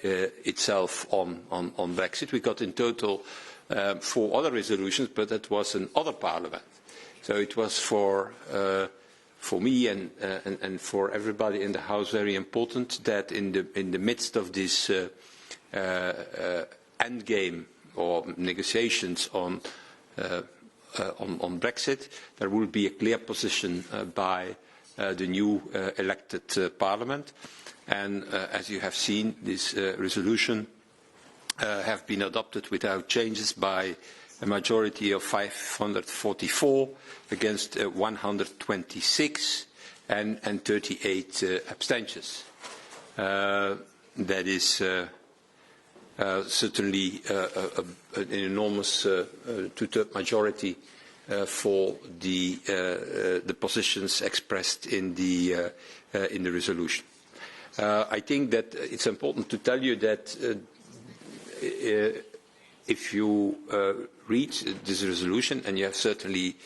itself on Brexit. We got in total 4 other resolutions, but that was an other parliament. So it was for me and for everybody in the House very important that in the midst of this endgame or negotiations on Brexit, there will be a clear position by the new elected Parliament. And as you have seen, this resolution have been adopted without changes by a majority of 544 against 126 and 38 abstentions. That is certainly an enormous two-third majority for the positions expressed in the resolution. I think that it's important to tell you that if you read this resolution, and you have certainly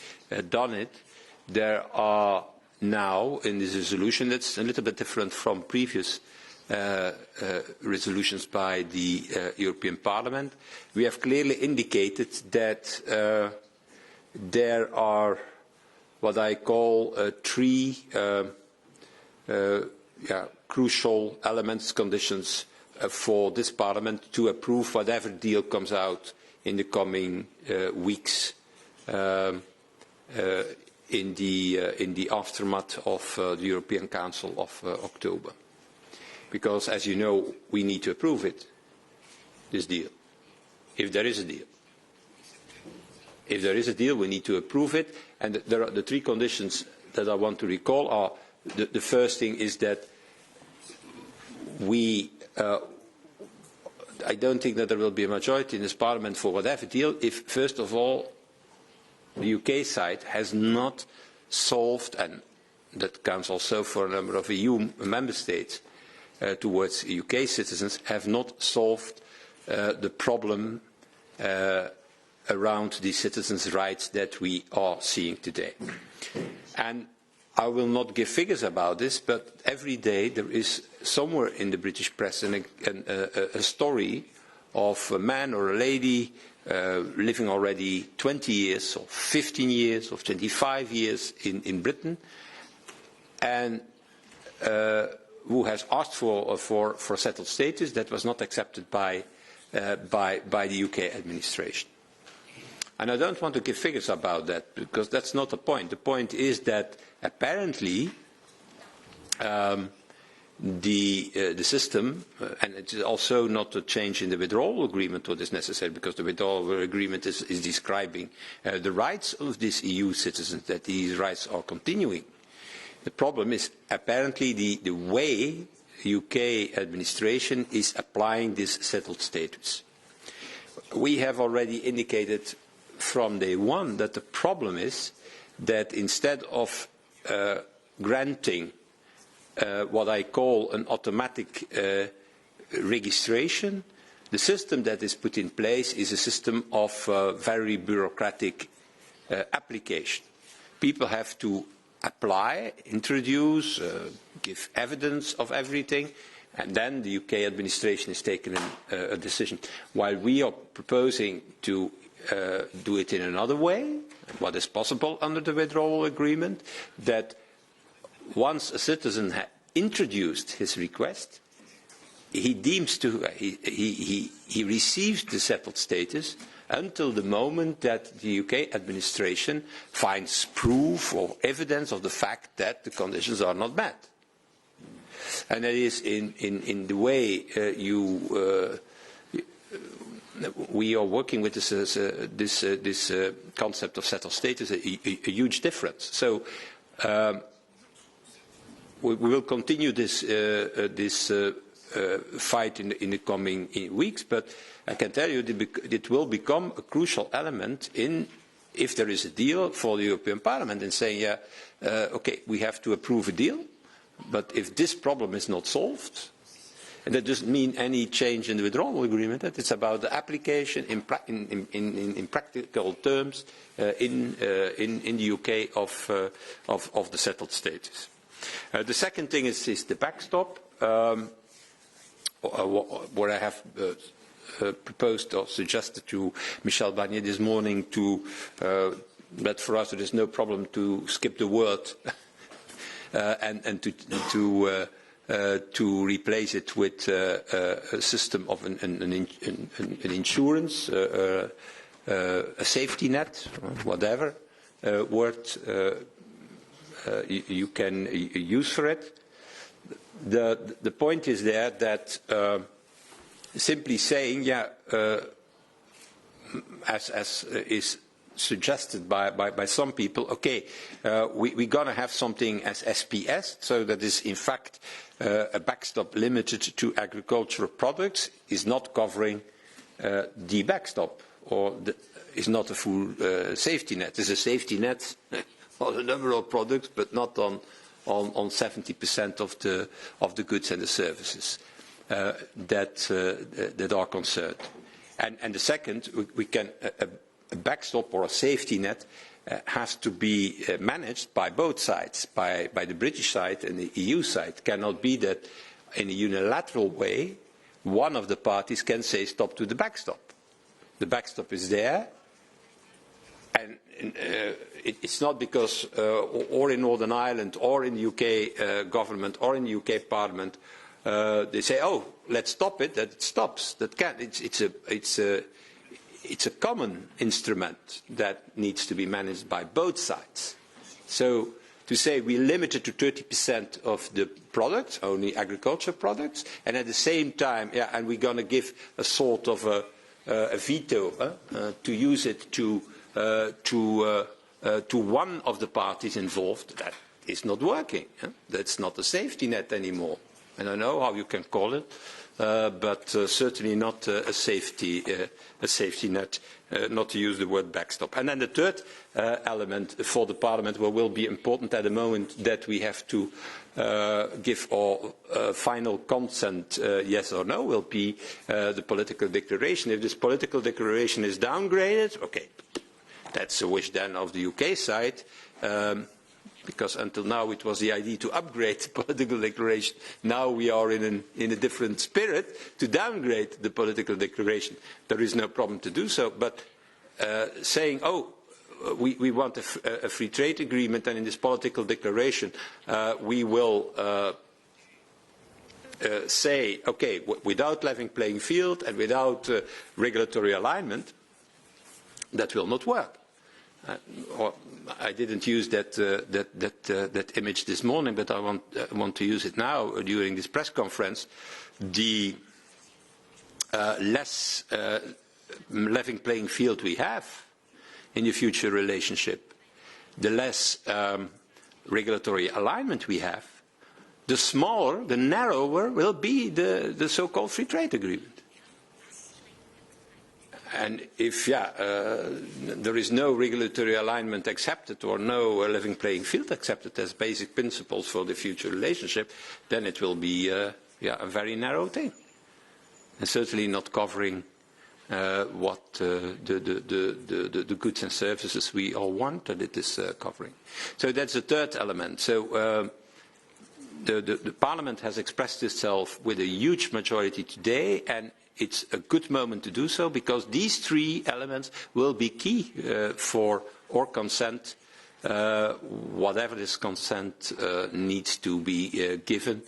done it, there are now in this resolution that's a little bit different from previous resolutions by the European Parliament. We have clearly indicated that there are what I call 3 crucial elements, conditions for this Parliament to approve whatever deal comes out in the coming weeks in the aftermath of the European Council of October. Because, as you know, we need to approve it, this deal, if there is a deal. If there is a deal, we need to approve it. And there are the 3 conditions that I want to recall are, the first thing is that I don't think that there will be a majority in this Parliament for whatever deal if, first of all, the UK side has not solved, and that counts also for a number of EU member states towards UK citizens, have not solved the problem around the citizens' rights that we are seeing today. And I will not give figures about this, but every day there is somewhere in the British press a story of a man or a lady living already 20 years or 15 years or 25 years in Britain, and who has asked for settled status that was not accepted by the UK administration. And I don't want to give figures about that, because that's not the point. The point is that apparently the system, and it is also not a change in the withdrawal agreement what is necessary, because the withdrawal agreement is describing the rights of these EU citizens, that these rights are continuing. The problem is apparently the way UK administration is applying this settled status. We have already indicated from day one that the problem is that instead of granting what I call an automatic registration, the system that is put in place is a system of very bureaucratic application. People have to apply, introduce, give evidence of everything, and then the UK administration is taking a decision. While we are proposing to do it in another way, what is possible under the withdrawal agreement, that once a citizen has introduced his request, he receives the settled status until the moment that the UK administration finds proof or evidence of the fact that the conditions are not met. And that is in the way we are working with this concept of settled status, a huge difference. So we will continue this fight in the coming weeks, but I can tell you it will become a crucial element if there is a deal for the European Parliament in saying, okay, we have to approve a deal, but if this problem is not solved, and that doesn't mean any change in the withdrawal agreement, it's about the application in practical terms in the UK of the settled status. The second thing is the backstop. where I have proposed or suggested to Michel Barnier this morning that for us there is no problem to skip the word and to replace it with a system of an insurance, a safety net, whatever word you can use for it. The point is there that simply saying, as is suggested by some people, okay, we're going to have something as SPS, so that is in fact a backstop limited to agricultural products, is not covering the backstop, or is not a full safety net. It's a safety net on a number of products, but not on 70% of the goods and the services that are concerned. And the second, we can a backstop or a safety net has to be managed by both sides, by the British side and the EU side. It cannot be that in a unilateral way one of the parties can say stop to the backstop. The backstop is there, and it's not because or in Northern Ireland or in the UK government or in the UK Parliament they say, oh, let's stop it, that it stops. That can't. It's a common instrument that needs to be managed by both sides. So to say we limit it to 30% of the products, only agricultural products, and at the same time, and we're going to give a sort of a veto to use it to one of the parties involved, that is not working. That's not a safety net anymore. I don't know how you can call it, but certainly not a safety net, not to use the word backstop. And then the third element for the Parliament will be important at the moment that we have to give our final consent, yes or no, will be the political declaration. If this political declaration is downgraded, okay, that's a wish then of the UK side. Because until now it was the idea to upgrade the political declaration. Now we are in a different spirit to downgrade the political declaration. There is no problem to do so, but saying, oh, we want a free trade agreement, and in this political declaration we will say, okay, without level playing field and without regulatory alignment, that will not work. I didn't use that image this morning, but I want to use it now during this press conference. The less level playing field we have in the future relationship, the less regulatory alignment we have, the smaller, the narrower will be the so-called free trade agreement. And if there is no regulatory alignment accepted or no level playing field accepted as basic principles for the future relationship, then it will be a very narrow thing, and certainly not covering what the goods and services we all want that it is covering. So that's the third element. So the Parliament has expressed itself with a huge majority today, and it's a good moment to do so, because these three elements will be key for our consent, whatever this consent needs to be given,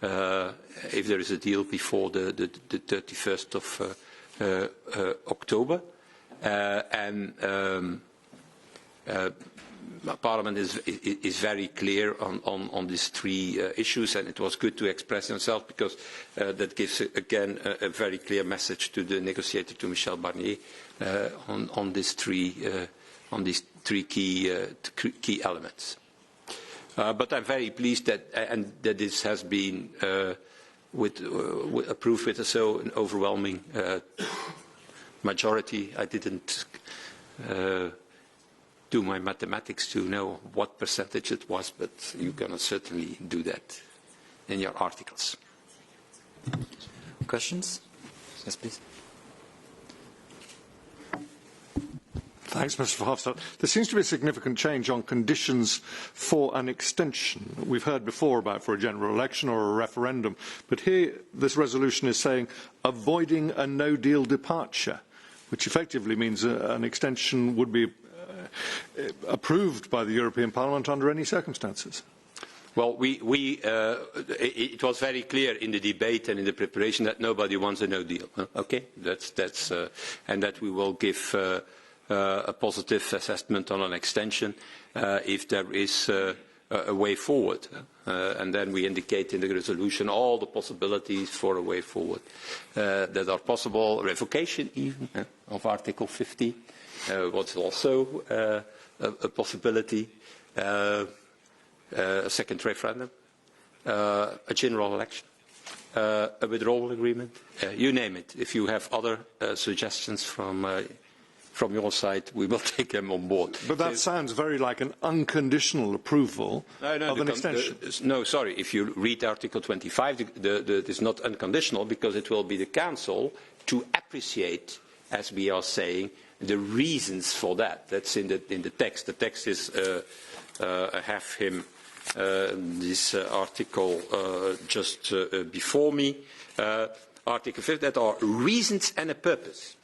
if there is a deal before the 31st of October. Parliament is very clear on these three issues, and it was good to express himself, because that gives again a very clear message to the negotiator, to Michel Barnier, on these three key elements. But I'm very pleased that this has been approved with so an overwhelming majority. I didn't do my mathematics to know what percentage it was, but you can certainly do that in your articles. Questions? Yes, please. Thanks, Mr. Verhofstadt. There seems to be a significant change on conditions for an extension. We've heard before about for a general election or a referendum, but here this resolution is saying avoiding a no-deal departure, which effectively means an extension would be approved by the European Parliament under any circumstances. Well, it was very clear in the debate and in the preparation that nobody wants a no deal. Okay, and that we will give a positive assessment on an extension if there is a way forward. And then we indicate in the resolution all the possibilities for a way forward that are possible. Revocation even of Article 50 was also a possibility. A second referendum, a general election, a withdrawal agreement, you name it. If you have other suggestions from your side, we will take them on board. But that sounds very like an unconditional approval of an extension. No, sorry. If you read Article 25, it's not unconditional because it will be the Council to appreciate, as we are saying, the reasons for that. That's in the text. The text is I have him. This article just before me, Article 5, that are reasons and a purpose.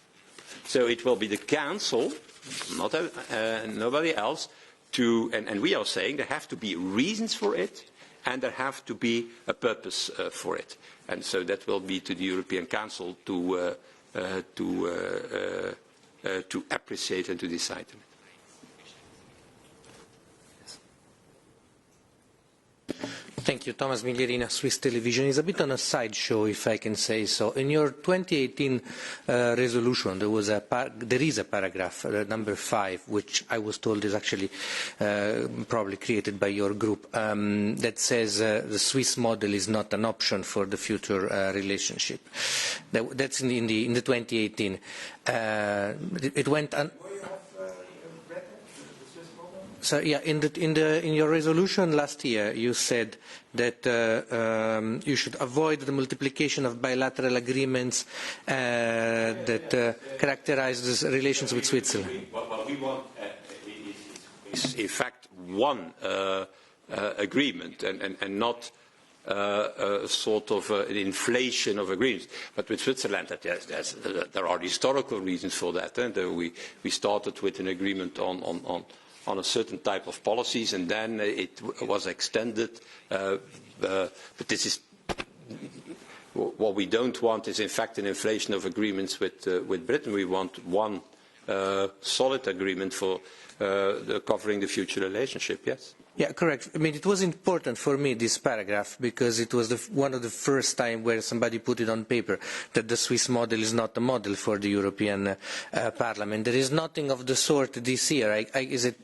So it will be the Council, not nobody else, and we are saying there have to be reasons for it and there have to be a purpose for it. And so that will be to the European Council to appreciate and to decide on it. Thank you. Thomas Miglierina, Swiss Television. It's a bit on a sideshow, if I can say so. In your 2018 resolution, there is a paragraph, number 5, which I was told is actually probably created by your group, that says the Swiss model is not an option for the future relationship. That's in the 2018. It went on. So yeah, in your resolution last year, you said that you should avoid the multiplication of bilateral agreements that characterize the relations with Switzerland. What we want is in fact one agreement and not a sort of an inflation of agreements. But with Switzerland, there are historical reasons for that. We started with an agreement on a certain type of policies, and then it was extended. But this is what we don't want is, in fact, an inflation of agreements with Britain. We want one solid agreement for covering the future relationship. Yes. Yeah, correct. I mean, it was important for me, this paragraph, because it was one of the first time where somebody put it on paper that the Swiss model is not a model for the European Parliament. There is nothing of the sort this year. Is it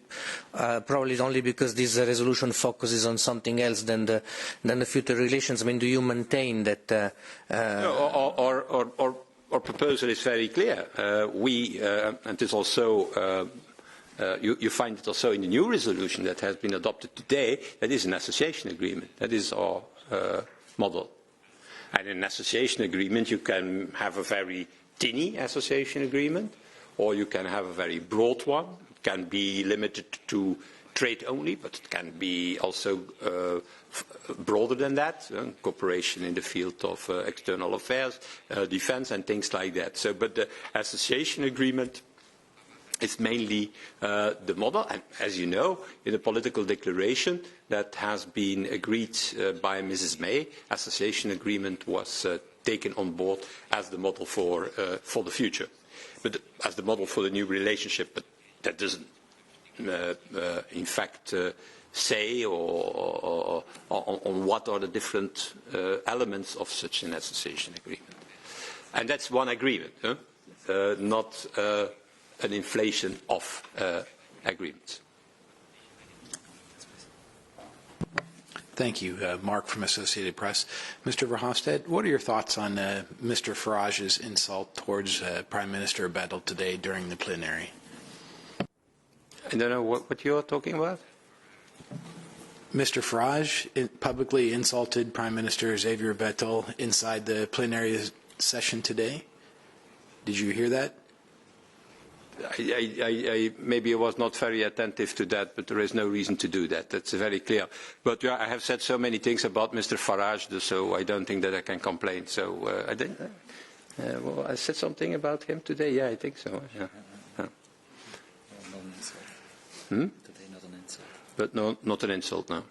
probably only because this resolution focuses on something else than the future relations? I mean, do you maintain that? Our proposal is very clear. And it's also. You find it also in the new resolution that has been adopted today. That is an association agreement. That is our model. And in an association agreement, you can have a very tiny association agreement, or you can have a very broad one. It can be limited to trade only, but it can be also broader than that, cooperation in the field of external affairs, defense, and things like that. So, but the association agreement is mainly the model, and as you know, in the political declaration that has been agreed by Mrs. May, association agreement was taken on board as the model for the future, but as the model for the new relationship. But that doesn't, in fact, say or on what are the different elements of such an association agreement, and that's one agreement, not. An inflation of agreements. Thank you. Mark from Associated Press. Mr. Verhofstadt, what are your thoughts on Mr. Farage's insult towards Prime Minister Bettel today during the plenary? I don't know what you're talking about. Mr. Farage publicly insulted Prime Minister Xavier Bettel inside the plenary session today. Did you hear that? maybe I was not very attentive to that, but there is no reason to do that. That's very clear. But yeah, I have said so many things about Mr. Farage, so I don't think that I can complain. So I think, well, I said something about him today. Yeah, I think so. Yeah. Today, not an insult. But no, not an insult, no.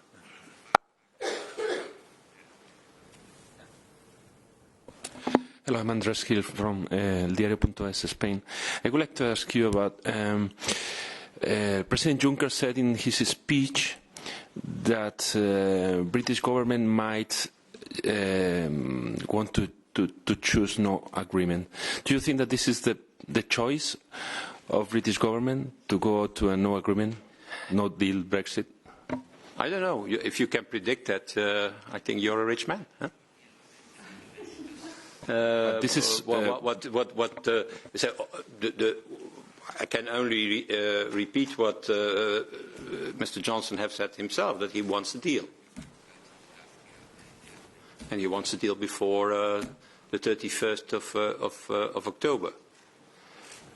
Hello, I'm Andres Gil from El Diario.es, Spain. I would like to ask you about President Juncker said in his speech that British government might want to choose no agreement. Do you think that this is the choice of British government to go to a no agreement, no deal Brexit? I don't know. If you can predict that, I think you're a rich man. Huh? This is I can only repeat what Mr. Johnson has said himself, that he wants a deal. And he wants a deal before the 31st of October.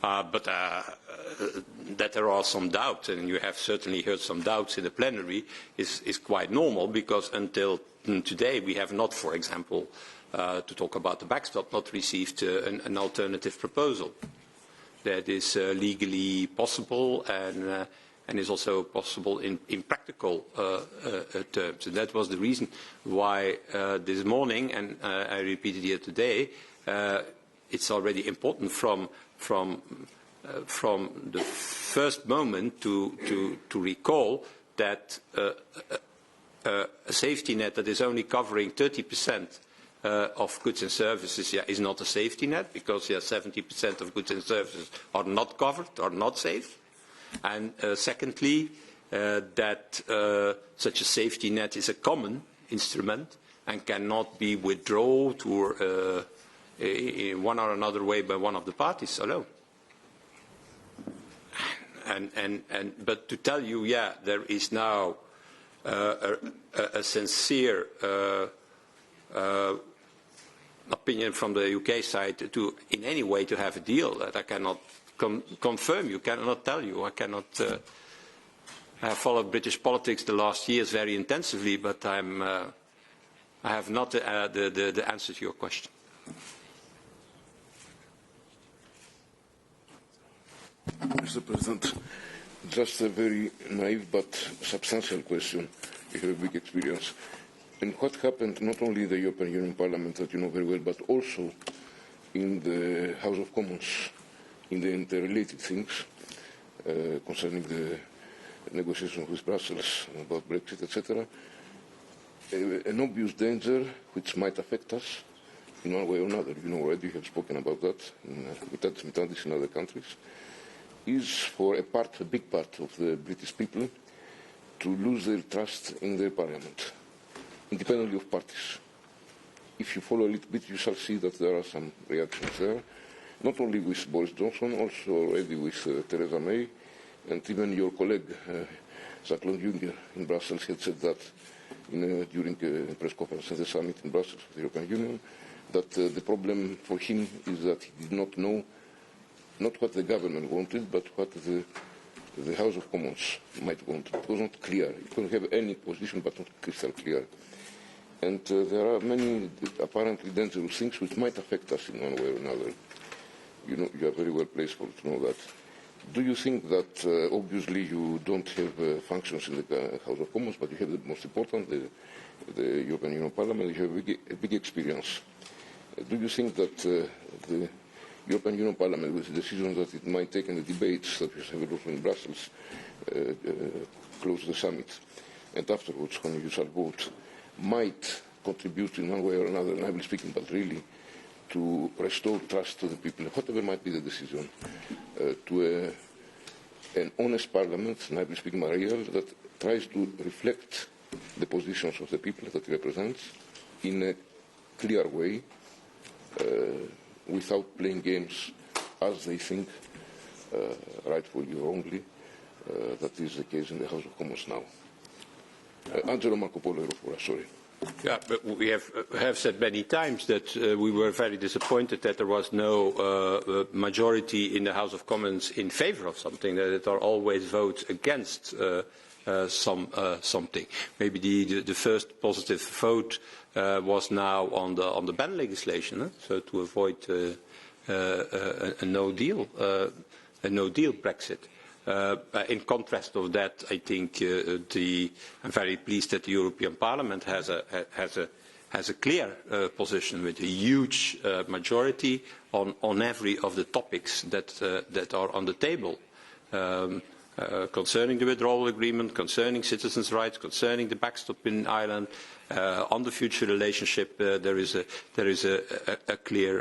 But that there are some doubts, and you have certainly heard some doubts in the plenary, is quite normal, because until today we have not, for example, to talk about the backstop, not received an alternative proposal that is legally possible and is also possible in practical terms. And that was the reason why this morning, and I repeated here today, it's already important from the first moment to recall that a safety net that is only covering 30% of goods and services is not a safety net, because 70% of goods and services are not covered, are not safe. And secondly, that such a safety net is a common instrument and cannot be withdrawn or in one or another way by one of the parties alone. But to tell you, there is now a sincere opinion from the UK side to, in any way, to have a deal, that I cannot confirm. You cannot tell you. I cannot. I have followed British politics the last years very intensively, but I have not the answer to your question. Mr. President, just a very naive but substantial question. You have a big experience. And what happened not only in the European Union Parliament, that you know very well, but also in the House of Commons, in the interrelated things concerning the negotiations with Brussels about Brexit, etc. An obvious danger which might affect us in one way or another. You know already, you have spoken about that in other countries, is for a big part of the British people to lose their trust in their parliament, independently of parties. If you follow a little bit, you shall see that there are some reactions there, not only with Boris Johnson, also already with Theresa May, and even your colleague, Jean-Claude Juncker in Brussels, had said that during a press conference at the summit in Brussels with the European Union, that the problem for him is that he did not know not what the government wanted, but what the House of Commons might want. It was not clear. It couldn't have any position, but not crystal clear. And there are many apparently dangerous things which might affect us in one way or another. You know, you are very well placed to know that. Do you think that obviously you don't have functions in the House of Commons, but you have the most important, the European Union Parliament, you have a big experience. Do you think that the European Union Parliament, with the decisions that it might take in the debates that we have also in Brussels, close to the summit, and afterwards when you shall vote, might contribute in one way or another, and I will speak but really, to restore trust to the people, whatever might be the decision, to an honest parliament, and I will speak Myriad, that tries to reflect the positions of the people that it represents in a clear way, without playing games as they think, rightfully or wrongly, that is the case in the House of Commons now. Angelo Marco Polo, sorry. Yeah, but we have said many times that we were very disappointed that there was no majority in the House of Commons in favour of something, that there are always votes against something. Maybe the first positive vote was now on the ban legislation, so to avoid a no deal Brexit. In contrast of that, I think I'm very pleased that the European Parliament has a clear position with a huge majority on every of the topics that are on the table. Concerning the withdrawal agreement, concerning citizens' rights, concerning the backstop in Ireland, on the future relationship, there is a clear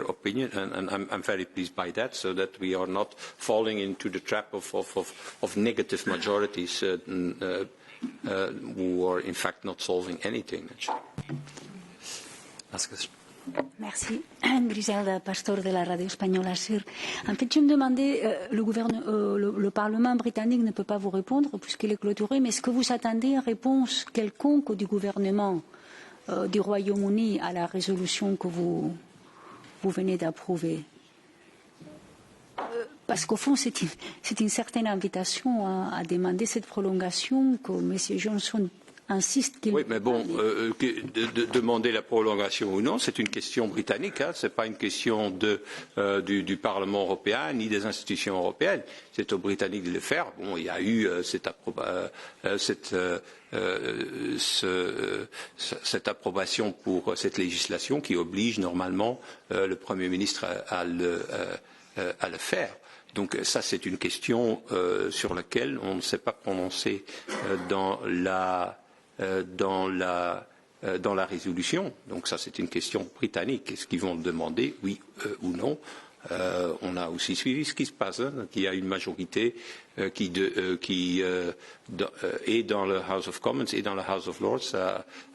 opinion, and I'm very pleased by that, so that we are not falling into the trap of negative majorities who are in fact not solving anything. Merci. Griselda Pastor de la radio espagnole SIR. En fait, je me demandais, le Parlement britannique ne peut pas vous répondre puisqu'il est clôturé, mais est-ce que vous attendez une réponse quelconque du gouvernement du Royaume-Uni à la résolution que vous venez d'approuver? Parce qu'au fond, c'est une certaine invitation à demander cette prolongation que M. Johnson insiste qu'il... Oui, mais bon, demander la prolongation ou non, c'est une question britannique, hein, ce n'est pas une question du Parlement européen ni des institutions européennes. C'est aux Britanniques de le faire. Bon, il y a eu cette approbation pour cette législation qui oblige normalement le Premier ministre à le faire. Donc ça, c'est une question sur laquelle on ne s'est pas prononcé dans la résolution. Donc ça, c'est une question britannique. Est-ce qu'ils vont le demander, oui ou non? On a aussi suivi ce qui se passe, hein, qu'il y a une majorité qui est dans le House of Commons et dans le House of Lords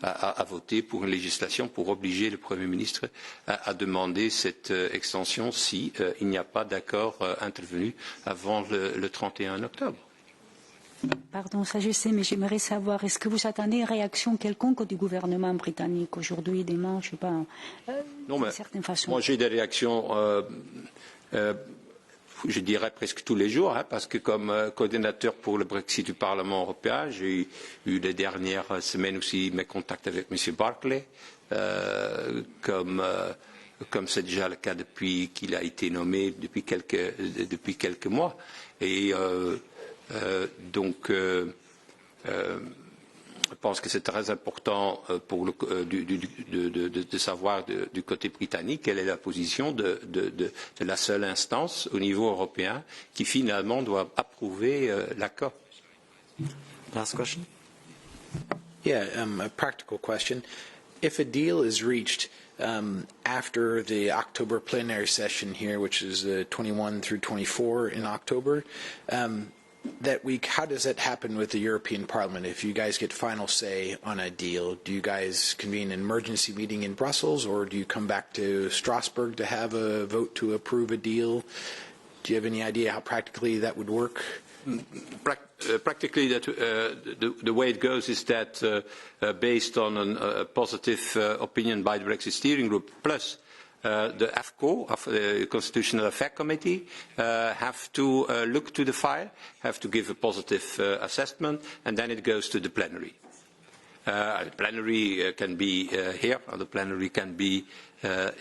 à voter pour une législation pour obliger le Premier ministre à demander cette extension si il n'y a pas d'accord intervenu avant le 31 octobre. Pardon, ça je sais, mais j'aimerais savoir, est-ce que vous attendez une réaction quelconque du gouvernement britannique aujourd'hui, demain, je ne sais pas, d'une certaine façon? Moi j'ai des réactions, je dirais presque tous les jours, hein, parce que comme coordinateur pour le Brexit du Parlement européen, j'ai eu les dernières semaines aussi mes contacts avec M. Barclay, comme c'est déjà le cas depuis qu'il a été nommé depuis quelques mois. Et donc, je pense que c'est très important de savoir du côté britannique quelle est la position de la seule instance au niveau européen qui finalement doit approuver l'accord. Last question. Yeah, a practical question. If a deal is reached after the October plenary session here, which is 21 through 24 in October, that week, how does that happen with the European Parliament? If you guys get final say on a deal, do you guys convene an emergency meeting in Brussels, or do you come back to Strasbourg to have a vote to approve a deal? Do you have any idea how practically that would work? Practically, the way it goes is that based on a positive opinion by the Brexit Steering Group, plus the AFCO, of the Constitutional Affairs Committee, have to look to the file, have to give a positive assessment, and then it goes to the plenary. The plenary can be here, or the plenary can be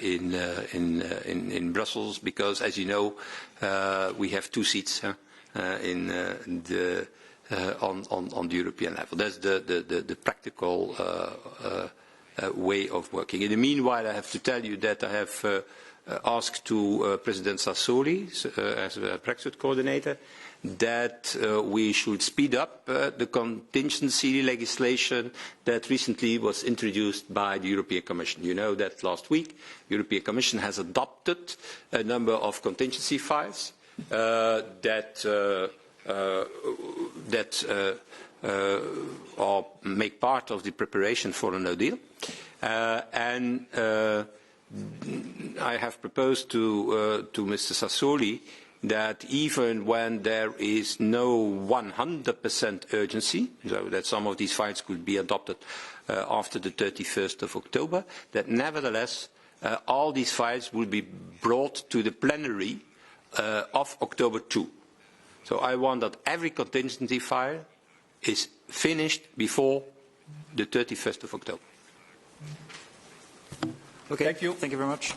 in Brussels, because, as you know, we have 2 seats on the European level. That's the practical way of working. In the meanwhile, I have to tell you that I have asked to President Sassoli, as a Brexit coordinator, that we should speed up the contingency legislation that recently was introduced by the European Commission. You know that last week the European Commission has adopted a number of contingency files that make part of the preparation for a no deal. I have proposed to Mr. Sassoli that even when there is no 100% urgency, so that some of these files could be adopted after the 31st of October, that nevertheless all these files will be brought to the plenary of October 2. So I want that every contingency file is finished before the 31st of October. Okay, thank you. Thank you very much.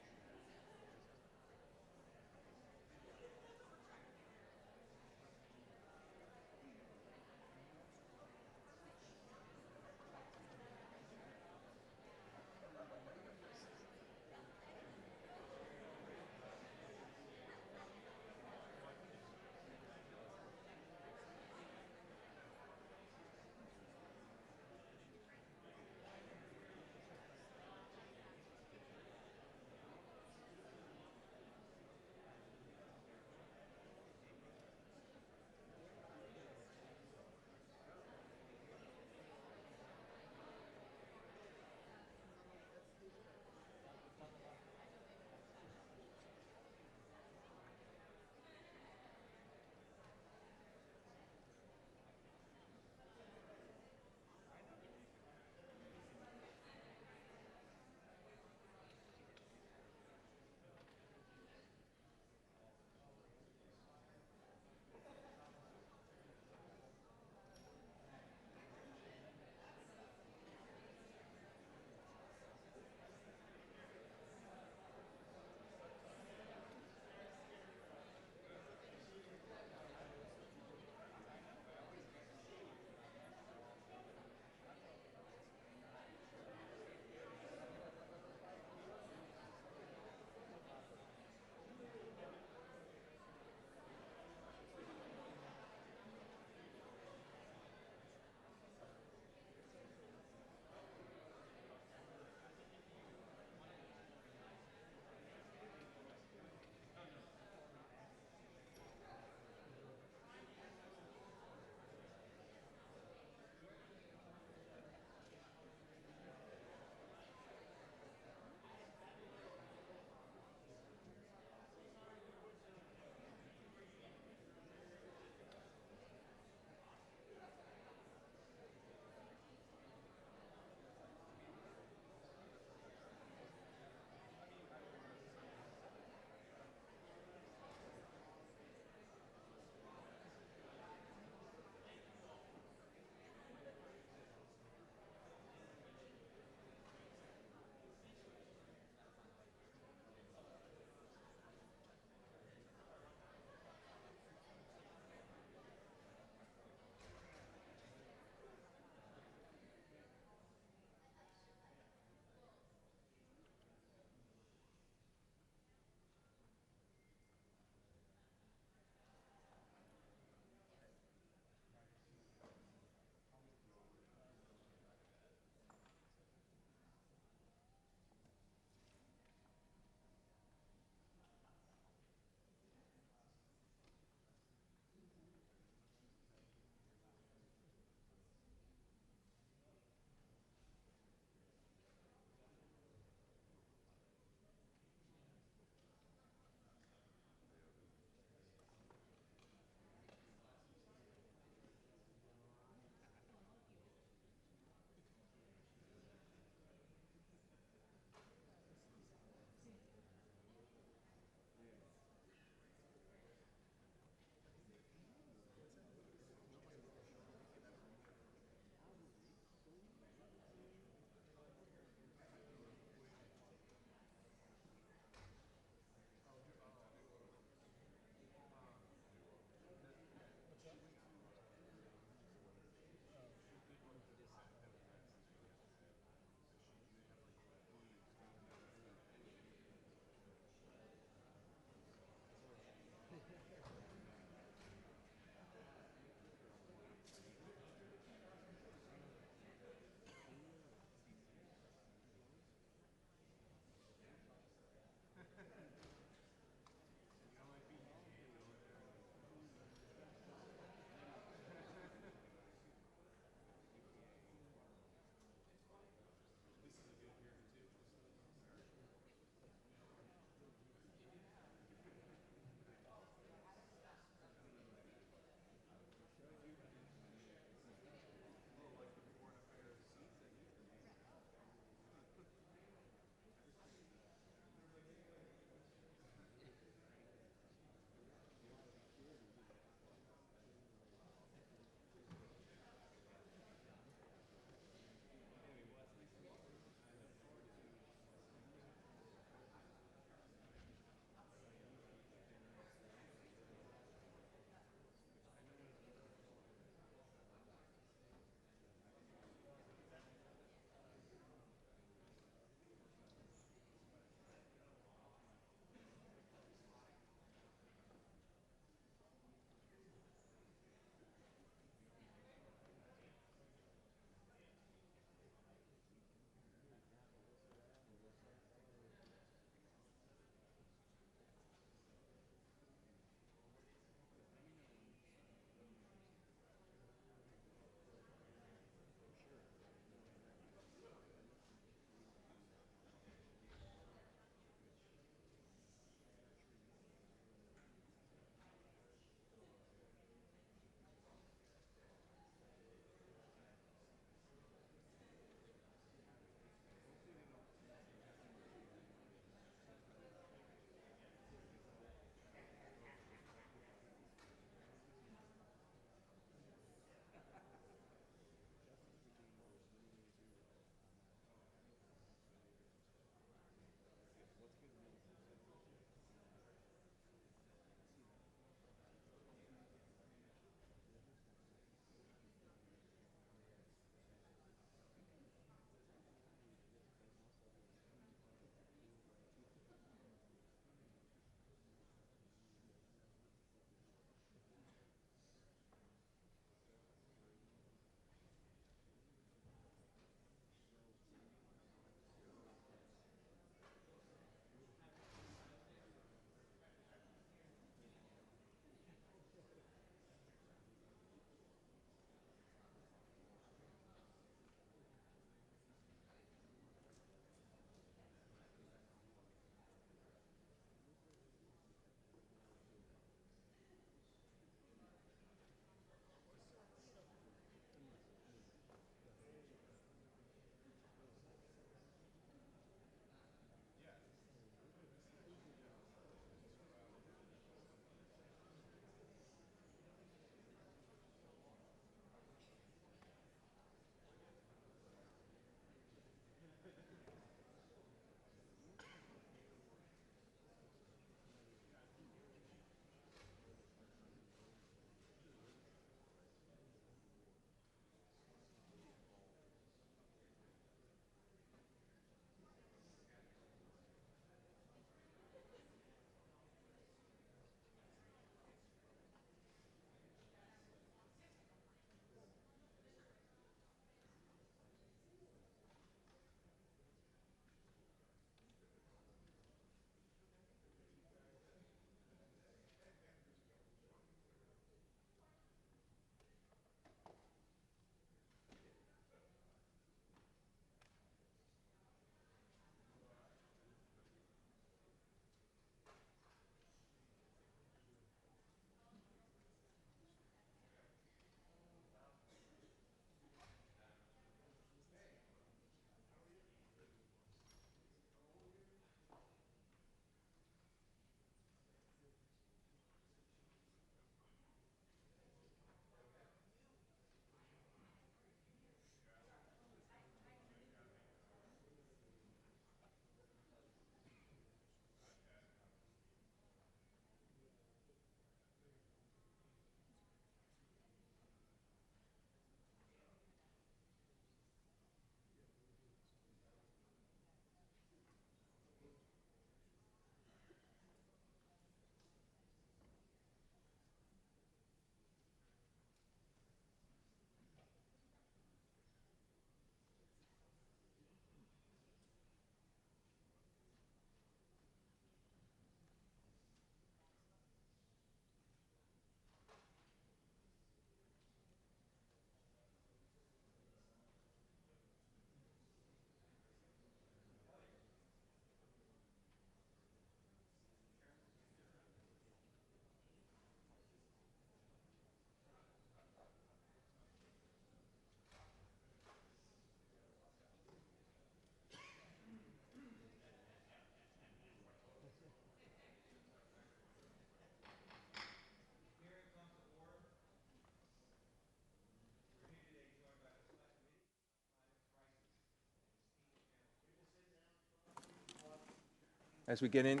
As we get in,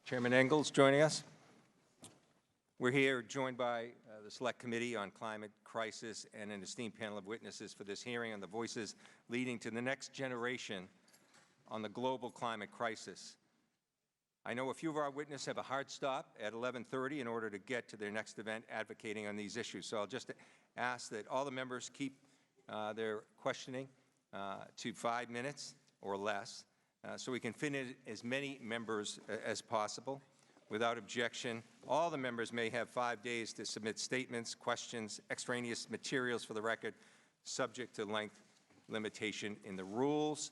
Chairman Engel's joining us. We're here joined by the Select Committee on Climate Crisis and an esteemed panel of witnesses for this hearing on the voices leading to the next generation on the global climate crisis. I know a few of our witnesses have a hard stop at 11:30 in order to get to their next event advocating on these issues. So I'll just ask that all the members keep their questioning to 5 minutes or less so we can fit in as many members as possible. Without objection, all the members may have 5 days to submit statements, questions, extraneous materials for the record, subject to length limitation in the rules.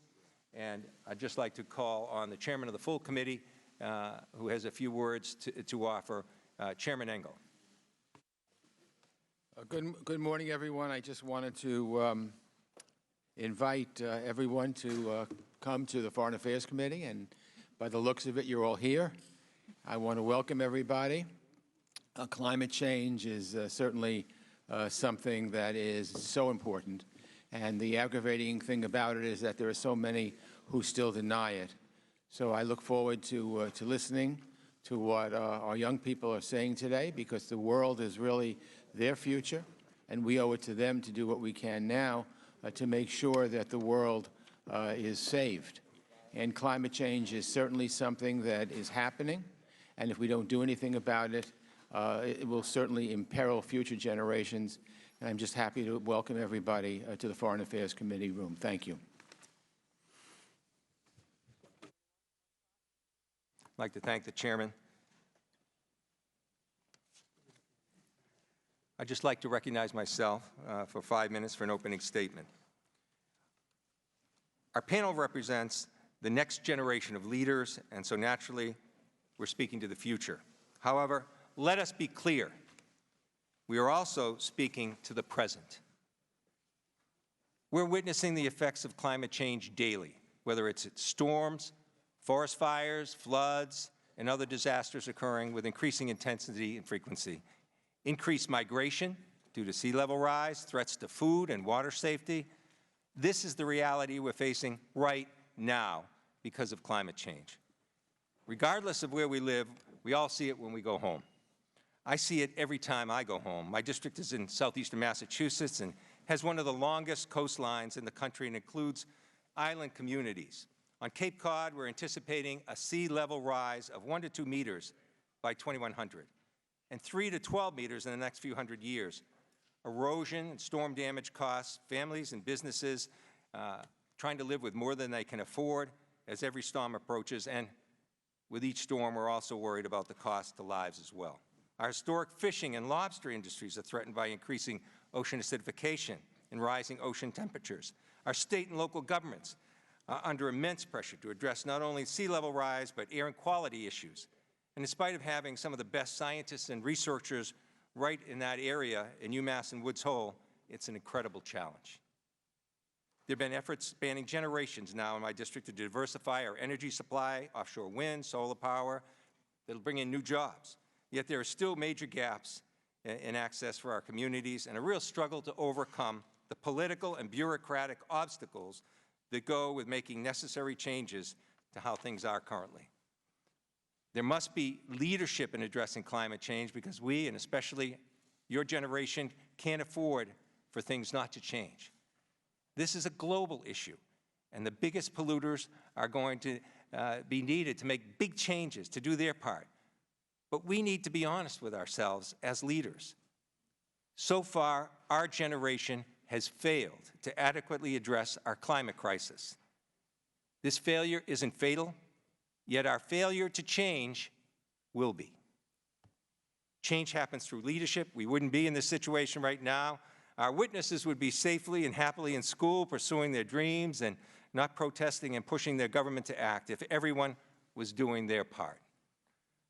And I'd just like to call on the chairman of the full committee, who has a few words to offer, Chairman Engel. Good morning, everyone. I just wanted to invite everyone to come to the Foreign Affairs Committee, and by the looks of it, you're all here. I want to welcome everybody. Climate change is certainly something that is so important, and the aggravating thing about it is that there are so many who still deny it. So I look forward to listening to what our young people are saying today, because the world is really their future, and we owe it to them to do what we can now to make sure that the world is saved. And climate change is certainly something that is happening, and if we don't do anything about it, it will certainly imperil future generations. And I'm just happy to welcome everybody to the Foreign Affairs Committee room. Thank you. I'd like to thank the chairman. I'd just like to recognize myself for 5 minutes for an opening statement. Our panel represents the next generation of leaders, and so naturally, we're speaking to the future. However, let us be clear. We are also speaking to the present. We're witnessing the effects of climate change daily, whether it's storms, forest fires, floods, and other disasters occurring with increasing intensity and frequency. Increased migration due to sea level rise, threats to food and water safety. This is the reality we're facing right now because of climate change. Regardless of where we live, we all see it when we go home. I see it every time I go home. My district is in southeastern Massachusetts and has one of the longest coastlines in the country and includes island communities. On Cape Cod, we're anticipating a sea level rise of 1 to 2 meters by 2100 and 3 to 12 meters in the next few hundred years. Erosion and storm damage costs families and businesses trying to live with more than they can afford as every storm approaches, and with each storm, we're also worried about the cost to lives as well. Our historic fishing and lobster industries are threatened by increasing ocean acidification and rising ocean temperatures. Our state and local governments are under immense pressure to address not only sea level rise, but air and quality issues. And in spite of having some of the best scientists and researchers right in that area in UMass and Woods Hole, it's an incredible challenge. There have been efforts spanning generations now in my district to diversify our energy supply, offshore wind, solar power, that'll bring in new jobs. Yet there are still major gaps in access for our communities and a real struggle to overcome the political and bureaucratic obstacles that go with making necessary changes to how things are currently. There must be leadership in addressing climate change because we, and especially your generation, can't afford for things not to change. This is a global issue, and the biggest polluters are going to be needed to make big changes, to do their part. But we need to be honest with ourselves as leaders. So far, our generation has failed to adequately address our climate crisis. This failure isn't fatal, yet our failure to change will be. Change happens through leadership. We wouldn't be in this situation right now. Our witnesses would be safely and happily in school, pursuing their dreams and not protesting and pushing their government to act if everyone was doing their part.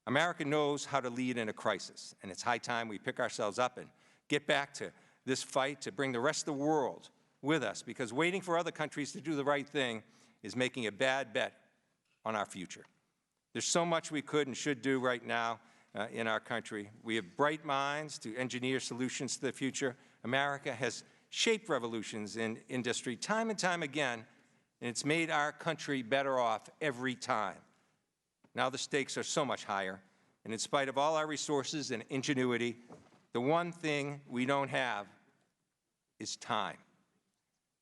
America knows how to lead in a crisis, and it's high time we pick ourselves up and get back to this fight to bring the rest of the world with us, because waiting for other countries to do the right thing is making a bad bet on our future. There's so much we could and should do right now in our country. We have bright minds to engineer solutions to the future. America has shaped revolutions in industry time and time again, and it's made our country better off every time. Now the stakes are so much higher, and in spite of all our resources and ingenuity, the one thing we don't have is time.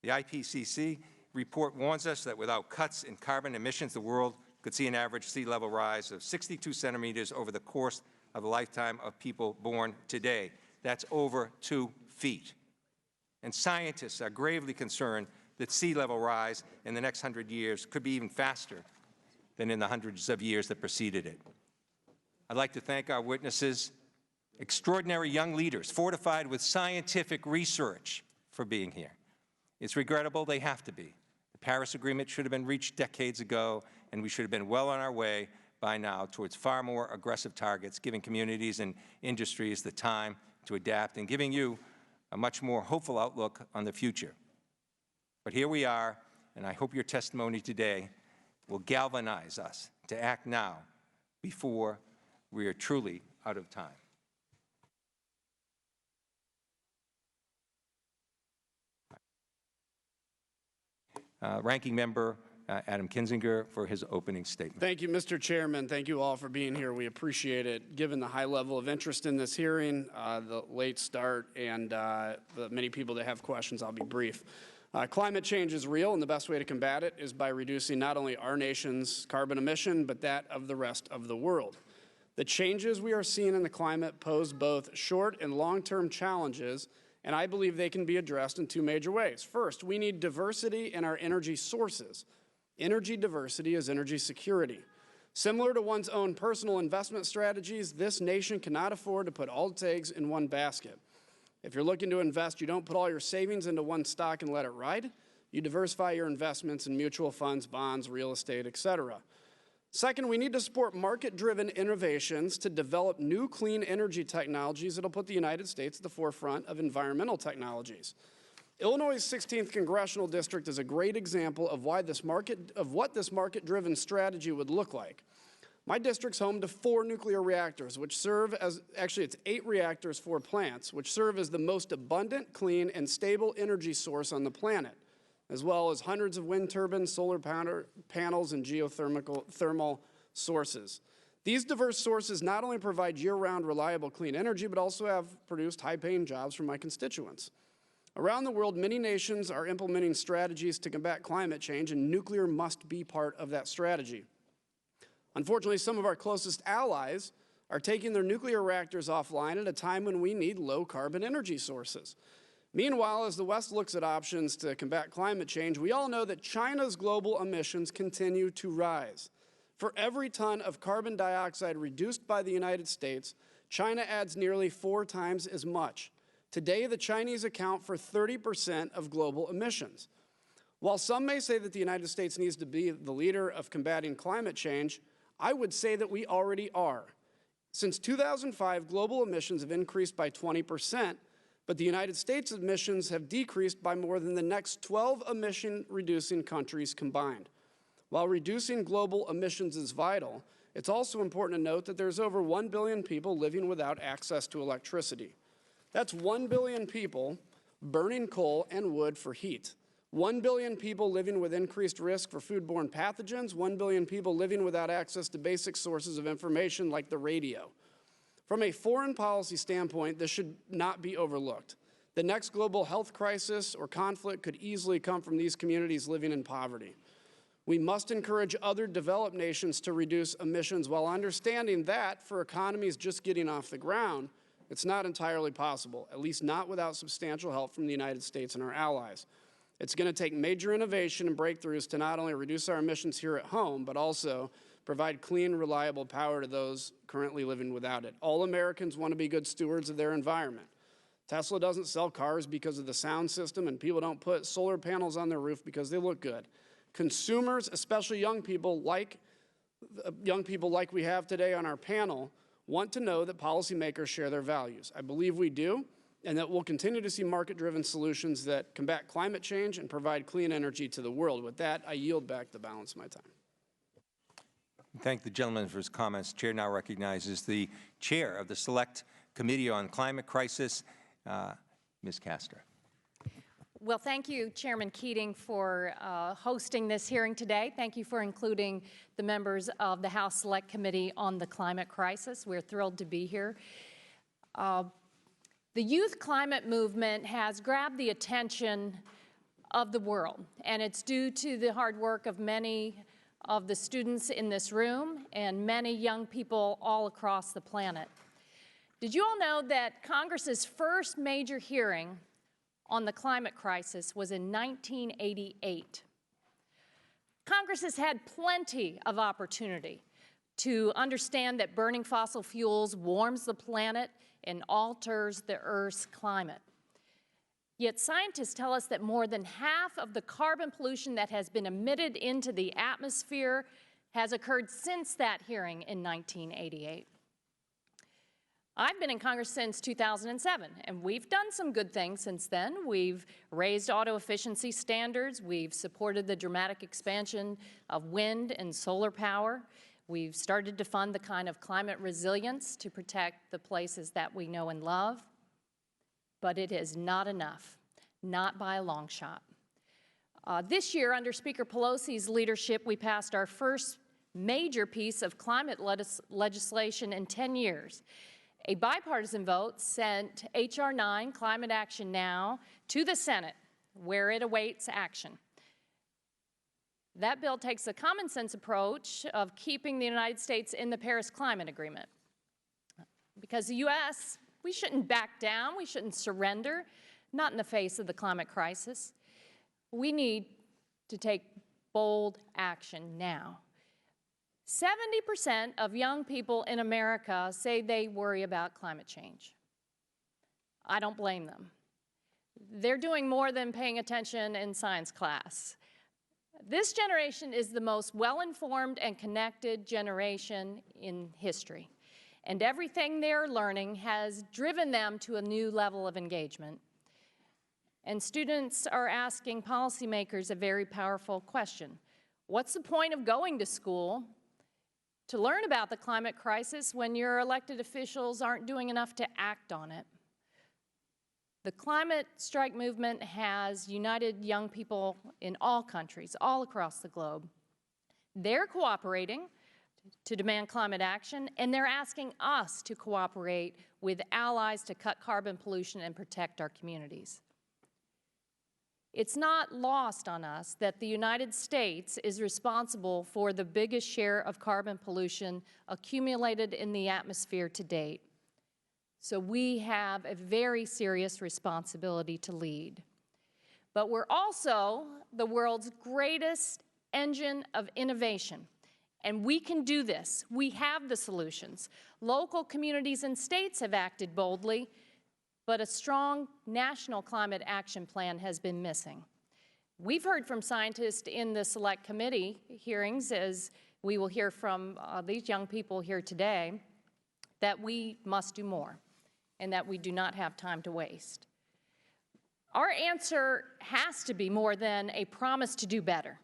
The IPCC report warns us that without cuts in carbon emissions, the world could see an average sea level rise of 62 centimeters over the course of the lifetime of people born today. That's over 2 feet. And scientists are gravely concerned that sea level rise in the next 100 years could be even faster than in the hundreds of years that preceded it. I'd like to thank our witnesses, extraordinary young leaders fortified with scientific research, for being here. It's regrettable they have to be. The Paris Agreement should have been reached decades ago, and we should have been well on our way by now towards far more aggressive targets, giving communities and industries the time to adapt and giving you a much more hopeful outlook on the future. But here we are, and I hope your testimony today will galvanize us to act now before we are truly out of time. Ranking Member Adam Kinzinger for his opening statement. Thank you, Mr. Chairman. Thank you all for being here. We appreciate it. Given the high level of interest in this hearing, the late start, and the many people that have questions, I'll be brief. Climate change is real, and the best way to combat it is by reducing not only our nation's carbon emission, but that of the rest of the world. The changes we are seeing in the climate pose both short and long-term challenges, and I believe they can be addressed in two major ways. First, we need diversity in our energy sources. Energy diversity is energy security. Similar to one's own personal investment strategies, this nation cannot afford to put all its eggs in one basket. If you're looking to invest, you don't put all your savings into one stock and let it ride. You diversify your investments in mutual funds, bonds, real estate, etc. Second, we need to support market-driven innovations to develop new clean energy technologies that will put the United States at the forefront of environmental technologies. Illinois' 16th Congressional District is a great example of what this market-driven strategy would look like. My district's home to 4 nuclear reactors, which serve as, actually it's 8 reactors, 4 plants, which serve as the most abundant, clean, and stable energy source on the planet, as well as hundreds of wind turbines, solar panels, and geothermal sources. These diverse sources not only provide year-round reliable clean energy, but also have produced high-paying jobs for my constituents. Around the world, many nations are implementing strategies to combat climate change, and nuclear must be part of that strategy. Unfortunately, some of our closest allies are taking their nuclear reactors offline at a time when we need low-carbon energy sources. Meanwhile, as the West looks at options to combat climate change, we all know that China's global emissions continue to rise. For every ton of carbon dioxide reduced by the United States, China adds nearly 4 times as much. Today, the Chinese account for 30% of global emissions. While some may say that the United States needs to be the leader of combating climate change, I would say that we already are. Since 2005, global emissions have increased by 20%, but the United States emissions have decreased by more than the next 12 emission-reducing countries combined. While reducing global emissions is vital, it's also important to note that there's over 1 billion people living without access to electricity. That's 1 billion people burning coal and wood for heat. 1 billion people living with increased risk for foodborne pathogens, 1 billion people living without access to basic sources of information like the radio. From a foreign policy standpoint, this should not be overlooked. The next global health crisis or conflict could easily come from these communities living in poverty. We must encourage other developed nations to reduce emissions while understanding that for economies just getting off the ground, it's not entirely possible, at least not without substantial help from the United States and our allies. It's going to take major innovation and breakthroughs to not only reduce our emissions here at home, but also provide clean, reliable power to those currently living without it. All Americans want to be good stewards of their environment. Tesla doesn't sell cars because of the sound system, and people don't put solar panels on their roof because they look good. Consumers, especially young people like we have today on our panel, want to know that policymakers share their values. I believe we do, and that we'll continue to see market-driven solutions that combat climate change and provide clean energy to the world. With that, I yield back the balance of my time. Thank the gentleman for his comments. The chair now recognizes the chair of the Select Committee on Climate Crisis, Ms. Castor. Well, thank you, Chairman Keating, for hosting this hearing today. Thank you for including the members of the House Select Committee on the Climate Crisis. We're thrilled to be here. The youth climate movement has grabbed the attention of the world, and it's due to the hard work of many of the students in this room and many young people all across the planet. Did you all know that Congress's first major hearing on the climate crisis was in 1988? Congress has had plenty of opportunity to understand that burning fossil fuels warms the planet and alters the Earth's climate. Yet scientists tell us that more than half of the carbon pollution that has been emitted into the atmosphere has occurred since that hearing in 1988. I've been in Congress since 2007, and we've done some good things since then. We've raised auto efficiency standards. We've supported the dramatic expansion of wind and solar power. We've started to fund the kind of climate resilience to protect the places that we know and love. But it is not enough, not by a long shot. This year, under Speaker Pelosi's leadership, we passed our first major piece of climate legislation in 10 years. A bipartisan vote sent H.R. 9, Climate Action Now, to the Senate, where it awaits action. That bill takes a common sense approach of keeping the United States in the Paris Climate Agreement. Because the U.S., we shouldn't back down, we shouldn't surrender, not in the face of the climate crisis. We need to take bold action now. 70% of young people in America say they worry about climate change. I don't blame them. They're doing more than paying attention in science class. This generation is the most well-informed and connected generation in history, and everything they're learning has driven them to a new level of engagement. And students are asking policymakers a very powerful question. What's the point of going to school to learn about the climate crisis when your elected officials aren't doing enough to act on it? The climate strike movement has united young people in all countries, all across the globe. They're cooperating to demand climate action, and they're asking us to cooperate with allies to cut carbon pollution and protect our communities. It's not lost on us that the United States is responsible for the biggest share of carbon pollution accumulated in the atmosphere to date. So we have a very serious responsibility to lead. But we're also the world's greatest engine of innovation. And we can do this. We have the solutions. Local communities and states have acted boldly, but a strong national climate action plan has been missing. We've heard from scientists in the Select Committee hearings, as we will hear from these young people here today, that we must do more and that we do not have time to waste. Our answer has to be more than a promise to do better.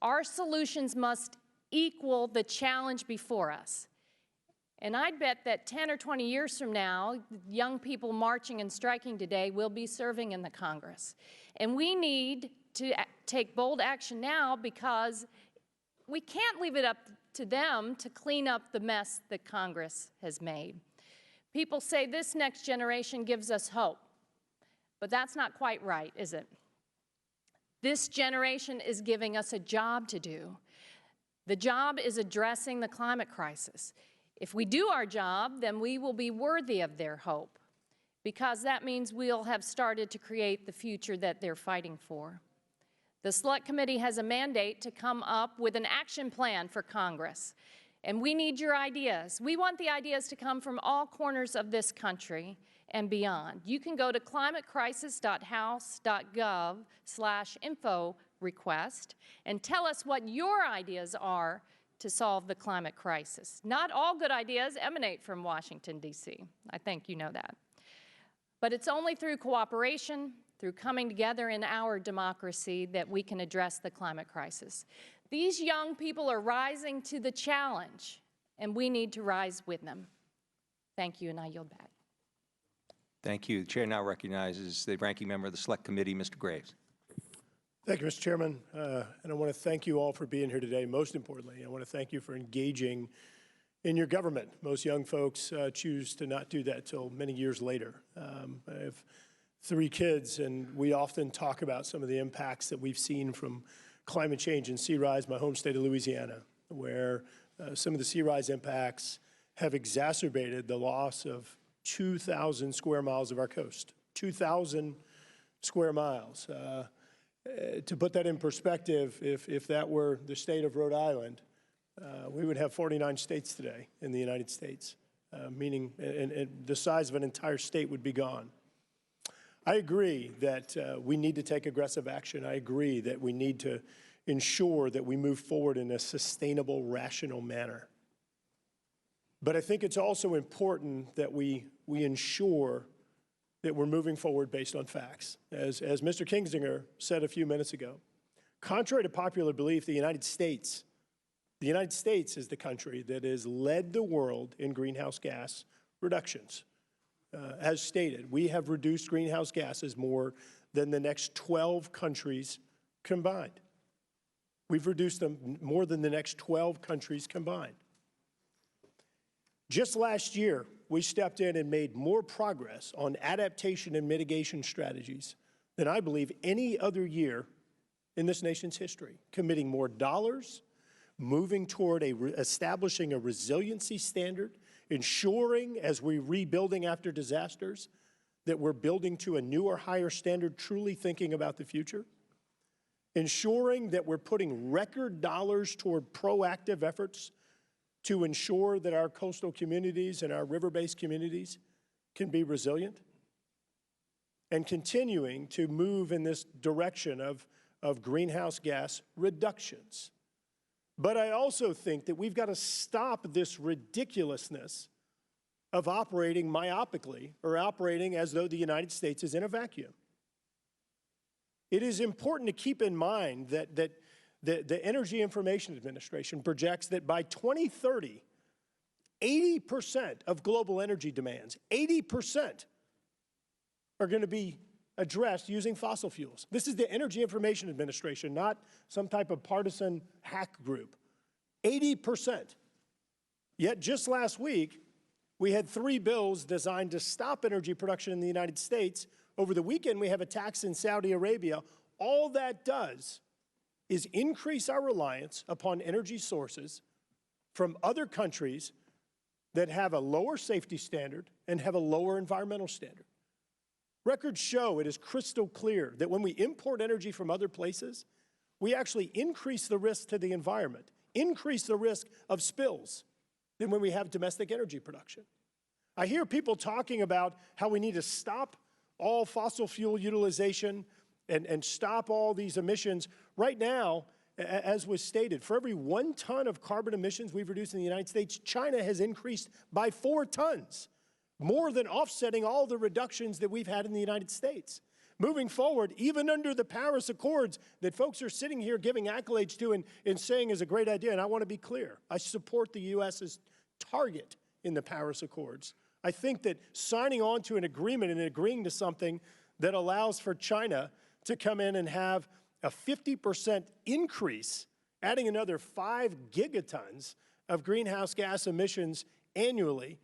Our solutions must equal the challenge before us. And I'd bet that 10 or 20 years from now, young people marching and striking today will be serving in the Congress. And we need to take bold action now because we can't leave it up to them to clean up the mess that Congress has made. People say this next generation gives us hope, but that's not quite right, is it? This generation is giving us a job to do. The job is addressing the climate crisis. If we do our job, then we will be worthy of their hope, because that means we'll have started to create the future that they're fighting for. The Select Committee has a mandate to come up with an action plan for Congress, and we need your ideas. We want the ideas to come from all corners of this country and beyond. You can go to climatecrisis.house.gov/info request and tell us what your ideas are to solve the climate crisis. Not all good ideas emanate from Washington, D.C. I think you know that. But it's only through cooperation, through coming together in our democracy, that we can address the climate crisis. These young people are rising to the challenge, and we need to rise with them. Thank you, and I yield back. Thank you. The chair now recognizes the ranking member of the Select Committee, Mr. Graves. Thank you, Mr. Chairman. And I want to thank you all for being here today. Most importantly, I want to thank you for engaging in your government. Most young folks choose to not do that till many years later. I have 3 kids, and we often talk about some of the impacts that we've seen from climate change and sea rise, my home state of Louisiana, where some of the sea rise impacts have exacerbated the loss of 2,000 square miles of our coast. 2,000 square miles. To put that in perspective, if that were the state of Rhode Island, we would have 49 states today in the United States, meaning and the size of an entire state would be gone. I agree that we need to take aggressive action. I agree that we need to ensure that we move forward in a sustainable, rational manner. But I think it's also important that we ensure that we're moving forward based on facts. As Mr. Kinzinger said a few minutes ago, contrary to popular belief, the United States is the country that has led the world in greenhouse gas reductions. As stated, we have reduced greenhouse gases more than the next 12 countries combined. We've reduced them more than the next 12 countries combined. Just last year, we stepped in and made more progress on adaptation and mitigation strategies than I believe any other year in this nation's history, committing more dollars, moving toward establishing a resiliency standard, ensuring as we're rebuilding after disasters that we're building to a newer, higher standard, truly thinking about the future, ensuring that we're putting record dollars toward proactive efforts to ensure that our coastal communities and our river-based communities can be resilient, and continuing to move in this direction of greenhouse gas reductions. But I also think that we've got to stop this ridiculousness of operating myopically or operating as though the United States is in a vacuum. It is important to keep in mind that the Energy Information Administration projects that by 2030, 80% of global energy demands, 80% are going to be addressed using fossil fuels. This is the Energy Information Administration, not some type of partisan hack group. 80%. Yet just last week, we had 3 bills designed to stop energy production in the United States. Over the weekend, we have a tax in Saudi Arabia. All that does is increase our reliance upon energy sources from other countries that have a lower safety standard and have a lower environmental standard. Records show, it is crystal clear, that when we import energy from other places, we actually increase the risk to the environment, increase the risk of spills than when we have domestic energy production. I hear people talking about how we need to stop all fossil fuel utilization and stop all these emissions. Right now, as was stated, for every 1 ton of carbon emissions we've reduced in the United States, China has increased by 4 tons, more than offsetting all the reductions that we've had in the United States. Moving forward, even under the Paris Accords that folks are sitting here giving accolades to and saying is a great idea, and I want to be clear, I support the U.S.'s target in the Paris Accords. I think that signing on to an agreement and agreeing to something that allows for China to come in and have a 50% increase, adding another 5 gigatons of greenhouse gas emissions annually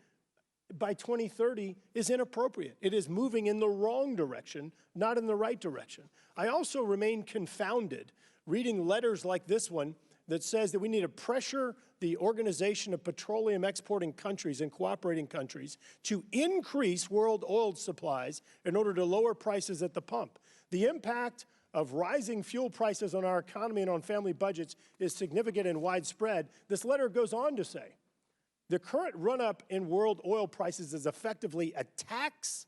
by 2030 is inappropriate. It is moving in the wrong direction, not in the right direction. I also remain confounded reading letters like this one that says that we need to pressure the Organization of Petroleum Exporting Countries and Cooperating Countries to increase world oil supplies in order to lower prices at the pump. The impact of rising fuel prices on our economy and on family budgets is significant and widespread. This letter goes on to say, the current run-up in world oil prices is effectively a tax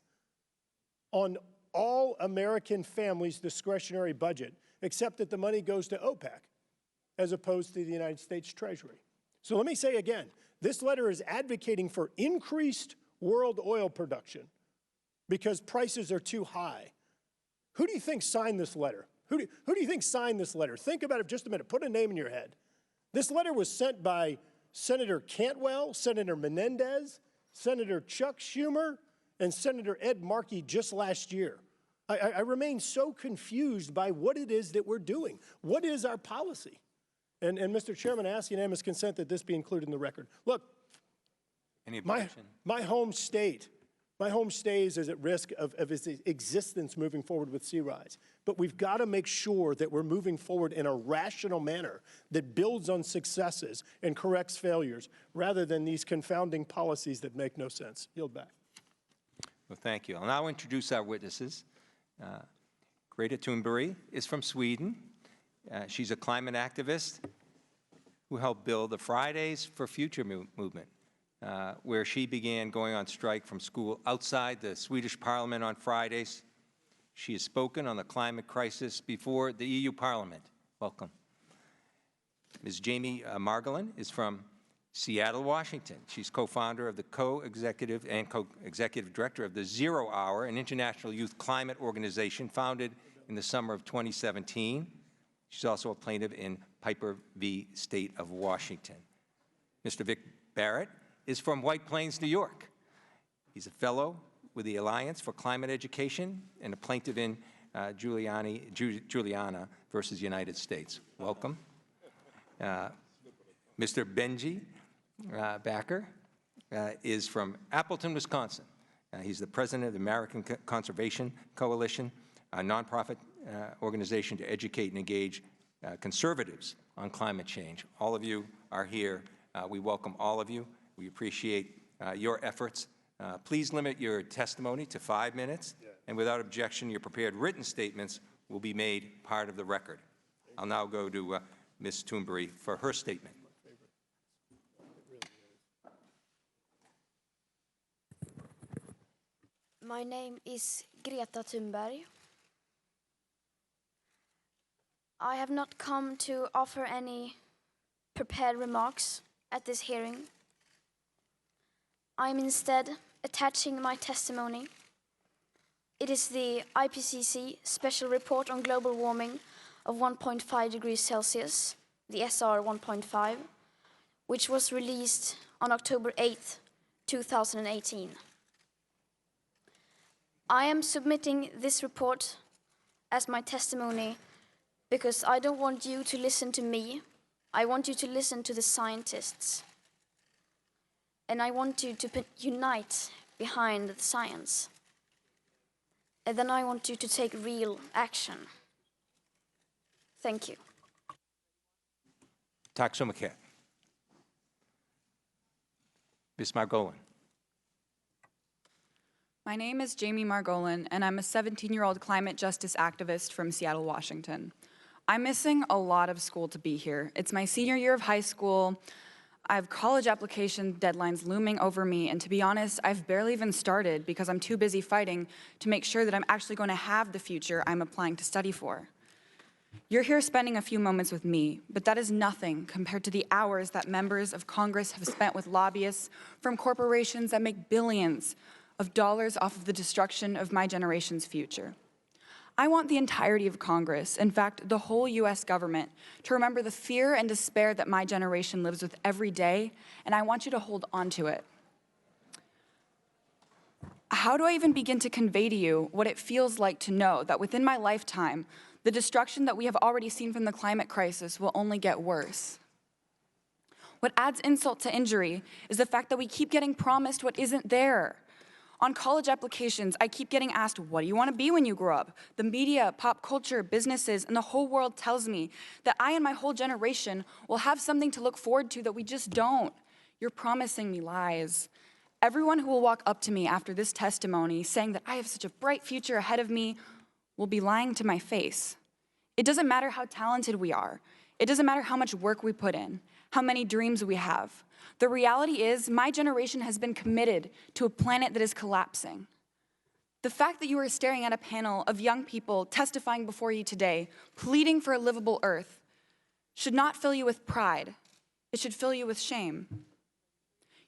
on all American families' discretionary budget, except that the money goes to OPEC as opposed to the United States Treasury. So let me say again, this letter is advocating for increased world oil production because prices are too high. Who do you think signed this letter? Who do you think signed this letter? Think about it for just a minute. Put a name in your head. This letter was sent by Senator Cantwell, Senator Menendez, Senator Chuck Schumer, and Senator Ed Markey just last year. I remain so confused by what it is that we're doing. What is our policy? And Mr. Chairman, I ask unanimous consent that this be included in the record. Look, my home state is at risk of its existence moving forward with sea rise. But we've got to make sure that we're moving forward in a rational manner that builds on successes and corrects failures, rather than these confounding policies that make no sense. Yield back. Well, thank you. I'll now introduce our witnesses. Greta Thunberg is from Sweden. She's a climate activist who helped build the Fridays for Future movement, where she began going on strike from school outside the Swedish Parliament on Fridays. She has spoken on the climate crisis before the EU Parliament. Welcome. Ms. Jamie Margolin is from Seattle, Washington. She's co-founder of the co-executive and co-executive director of the 0 Hour, an international youth climate organization founded in the summer of 2017. She's also a plaintiff in Piper v. State of Washington. Mr. Vic Barrett is from White Plains, New York. He's a fellow with the Alliance for Climate Education and a plaintiff in Juliana versus United States. Welcome. Mr. Benji Backer is from Appleton, Wisconsin. He's the president of the American Conservation Coalition, a nonprofit organization to educate and engage conservatives on climate change. All of you are here. We welcome all of you. We appreciate your efforts. Please limit your testimony to 5 minutes, and without objection, your prepared written statements will be made part of the record. I'll now go to Ms. Thunberg for her statement. My name is Greta Thunberg. I have not come to offer any prepared remarks at this hearing. I'm instead attaching my testimony. It is the IPCC Special Report on Global Warming of 1.5 degrees Celsius, the SR 1.5, which was released on October 8th, 2018. I am submitting this report as my testimony because I don't want you to listen to me. I want you to listen to the scientists. And I want you to unite behind the science. And then I want you to take real action. Thank you. Tack så mycket. Ms. Margolin. My name is Jamie Margolin, and I'm a 17-year-old climate justice activist from Seattle, Washington. I'm missing a lot of school to be here. It's my senior year of high school. I have college application deadlines looming over me, and to be honest, I've barely even started because I'm too busy fighting to make sure that I'm actually going to have the future I'm applying to study for. You're here spending a few moments with me, but that is nothing compared to the hours that members of Congress have spent with lobbyists from corporations that make billions of dollars off of the destruction of my generation's future. I want the entirety of Congress, in fact, the whole US government, to remember the fear and despair that my generation lives with every day, and I want you to hold on to it. How do I even begin to convey to you what it feels like to know that within my lifetime, the destruction that we have already seen from the climate crisis will only get worse? What adds insult to injury is the fact that we keep getting promised what isn't there. On college applications, I keep getting asked, what do you want to be when you grow up? The media, pop culture, businesses, and the whole world tells me that I and my whole generation will have something to look forward to that we just don't. You're promising me lies. Everyone who will walk up to me after this testimony saying that I have such a bright future ahead of me will be lying to my face. It doesn't matter how talented we are. It doesn't matter how much work we put in, how many dreams we have. The reality is, my generation has been committed to a planet that is collapsing. The fact that you are staring at a panel of young people testifying before you today, pleading for a livable Earth, should not fill you with pride. It should fill you with shame.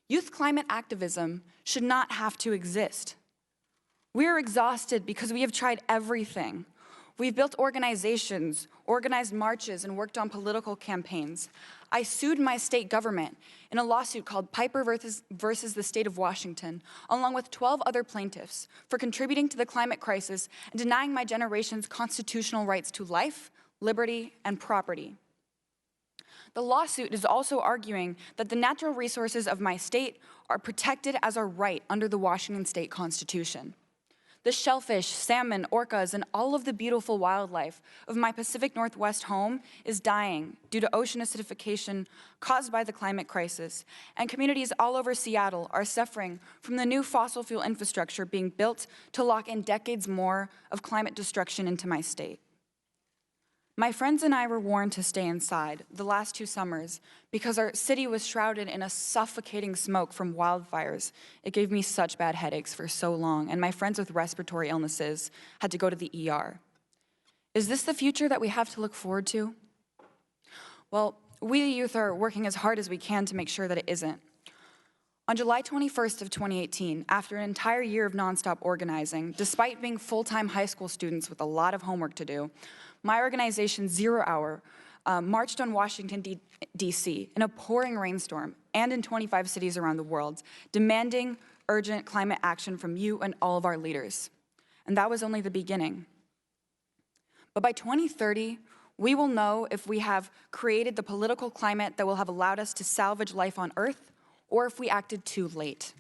Youth climate activism should not have to exist. We are exhausted because we have tried everything. We've built organizations, organized marches, and worked on political campaigns. I sued my state government in a lawsuit called Piper versus the State of Washington, along with 12 other plaintiffs, for contributing to the climate crisis and denying my generation's constitutional rights to life, liberty, and property. The lawsuit is also arguing that the natural resources of my state are protected as a right under the Washington State Constitution. The shellfish, salmon, orcas, and all of the beautiful wildlife of my Pacific Northwest home is dying due to ocean acidification caused by the climate crisis, and communities all over Seattle are suffering from the new fossil fuel infrastructure being built to lock in decades more of climate destruction into my state. My friends and I were warned to stay inside the last 2 summers because our city was shrouded in a suffocating smoke from wildfires. It gave me such bad headaches for so long, and my friends with respiratory illnesses had to go to the ER. Is this the future that we have to look forward to? Well, we the youth are working as hard as we can to make sure that it isn't. On July 21st of 2018, after an entire year of nonstop organizing, despite being full-time high school students with a lot of homework to do, my organization, 0 Hour, marched on Washington, D.C. in a pouring rainstorm and in 25 cities around the world, demanding urgent climate action from you and all of our leaders. And that was only the beginning. But by 2030, we will know if we have created the political climate that will have allowed us to salvage life on Earth, or if we acted too late.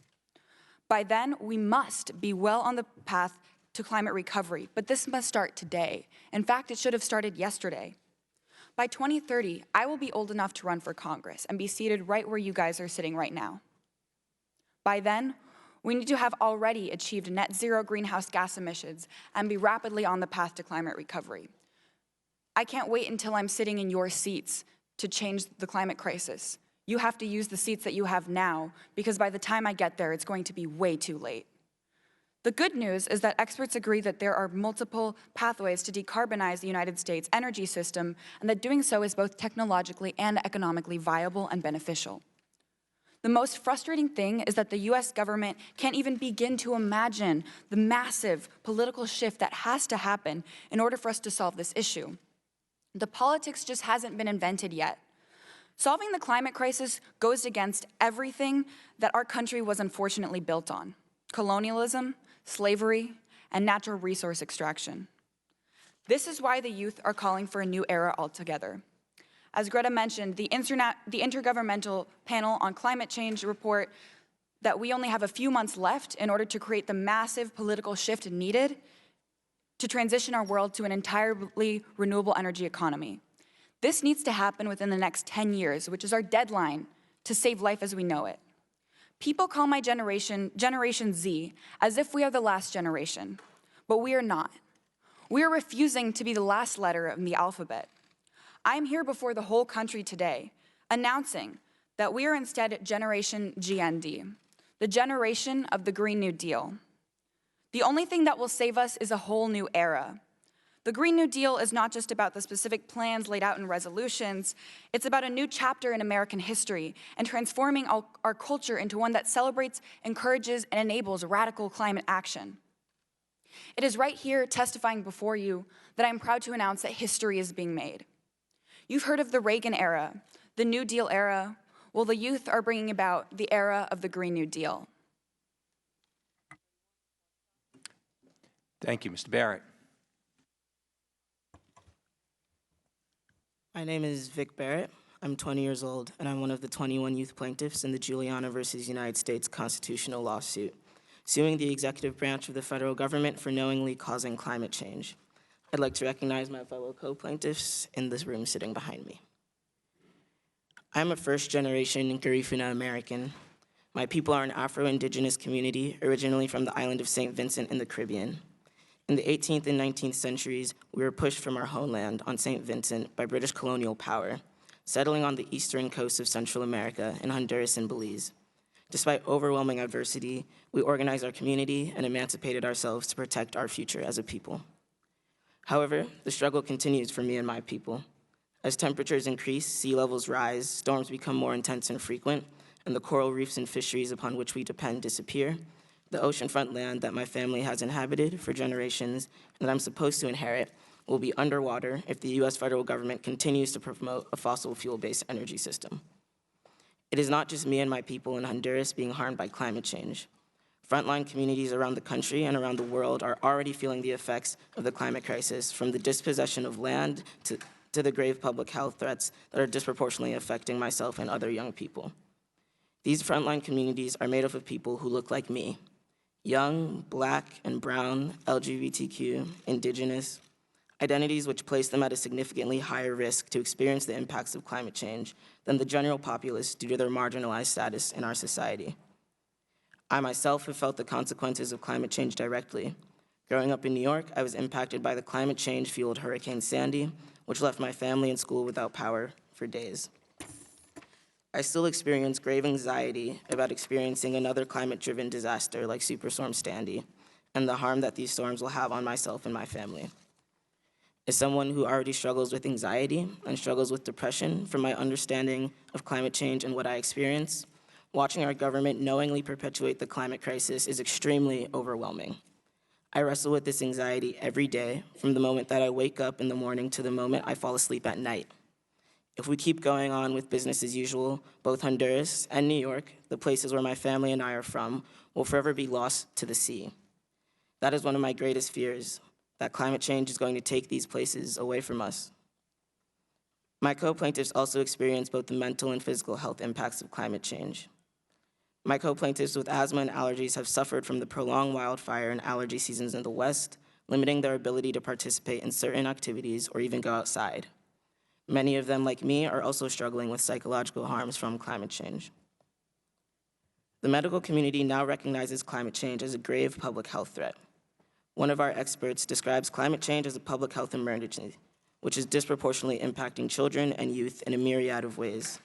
By then, we must be well on the path to climate recovery, but this must start today. In fact, it should have started yesterday. By 2030, I will be old enough to run for Congress and be seated right where you guys are sitting right now. By then, we need to have already achieved net zero greenhouse gas emissions and be rapidly on the path to climate recovery. I can't wait until I'm sitting in your seats to change the climate crisis. You have to use the seats that you have now, because by the time I get there, it's going to be way too late. The good news is that experts agree that there are multiple pathways to decarbonize the United States energy system, and that doing so is both technologically and economically viable and beneficial. The most frustrating thing is that the US government can't even begin to imagine the massive political shift that has to happen in order for us to solve this issue. The politics just hasn't been invented yet. Solving the climate crisis goes against everything that our country was unfortunately built on: colonialism, slavery, and natural resource extraction. This is why the youth are calling for a new era altogether. As Greta mentioned, the Intergovernmental Panel on Climate Change report that we only have a few months left in order to create the massive political shift needed to transition our world to an entirely renewable energy economy. This needs to happen within the next 10 years, which is our deadline to save life as we know it. People call my generation Generation Z, as if we are the last generation, but we are not. We are refusing to be the last letter in the alphabet. I am here before the whole country today, announcing that we are instead Generation GND, the generation of the Green New Deal. The only thing that will save us is a whole new era. The Green New Deal is not just about the specific plans laid out in resolutions. It's about a new chapter in American history and transforming our culture into one that celebrates, encourages, and enables radical climate action. It is right here, testifying before you, that I'm proud to announce that history is being made. You've heard of the Reagan era, the New Deal era. Well, the youth are bringing about the era of the Green New Deal. Thank you, Mr. Barrett. My name is Vic Barrett. I'm 20 years old, and I'm one of the 21 youth plaintiffs in the Juliana versus United States constitutional lawsuit, suing the executive branch of the federal government for knowingly causing climate change. I'd like to recognize my fellow co-plaintiffs in this room sitting behind me. I'm a first-generation Garifuna American. My people are an Afro-Indigenous community originally from the island of St. Vincent in the Caribbean. In the 18th and 19th centuries, we were pushed from our homeland on St. Vincent by British colonial power, settling on the eastern coast of Central America in Honduras and Belize. Despite overwhelming adversity, we organized our community and emancipated ourselves to protect our future as a people. However, the struggle continues for me and my people. As temperatures increase, sea levels rise, storms become more intense and frequent, and the coral reefs and fisheries upon which we depend disappear, the oceanfront land that my family has inhabited for generations and that I'm supposed to inherit will be underwater if the U.S. federal government continues to promote a fossil fuel-based energy system. It is not just me and my people in Honduras being harmed by climate change. Frontline communities around the country and around the world are already feeling the effects of the climate crisis, from the dispossession of land to the grave public health threats that are disproportionately affecting myself and other young people. These frontline communities are made up of people who look like me: young, Black and brown, LGBTQ, Indigenous, identities which place them at a significantly higher risk to experience the impacts of climate change than the general populace due to their marginalized status in our society. I myself have felt the consequences of climate change directly. Growing up in New York, I was impacted by the climate change-fueled Hurricane Sandy, which left my family and school without power for days. I still experience grave anxiety about experiencing another climate-driven disaster like Superstorm Sandy and the harm that these storms will have on myself and my family. As someone who already struggles with anxiety and struggles with depression from my understanding of climate change and what I experience, watching our government knowingly perpetuate the climate crisis is extremely overwhelming. I wrestle with this anxiety every day, from the moment that I wake up in the morning to the moment I fall asleep at night. If we keep going on with business as usual, both Honduras and New York, the places where my family and I are from, will forever be lost to the sea. That is one of my greatest fears, that climate change is going to take these places away from us. My co-plaintiffs also experience both the mental and physical health impacts of climate change. My co-plaintiffs with asthma and allergies have suffered from the prolonged wildfire and allergy seasons in the West, limiting their ability to participate in certain activities or even go outside. Many of them, like me, are also struggling with psychological harms from climate change. The medical community now recognizes climate change as a grave public health threat. One of our experts describes climate change as a public health emergency, which is disproportionately impacting children and youth in a myriad of ways.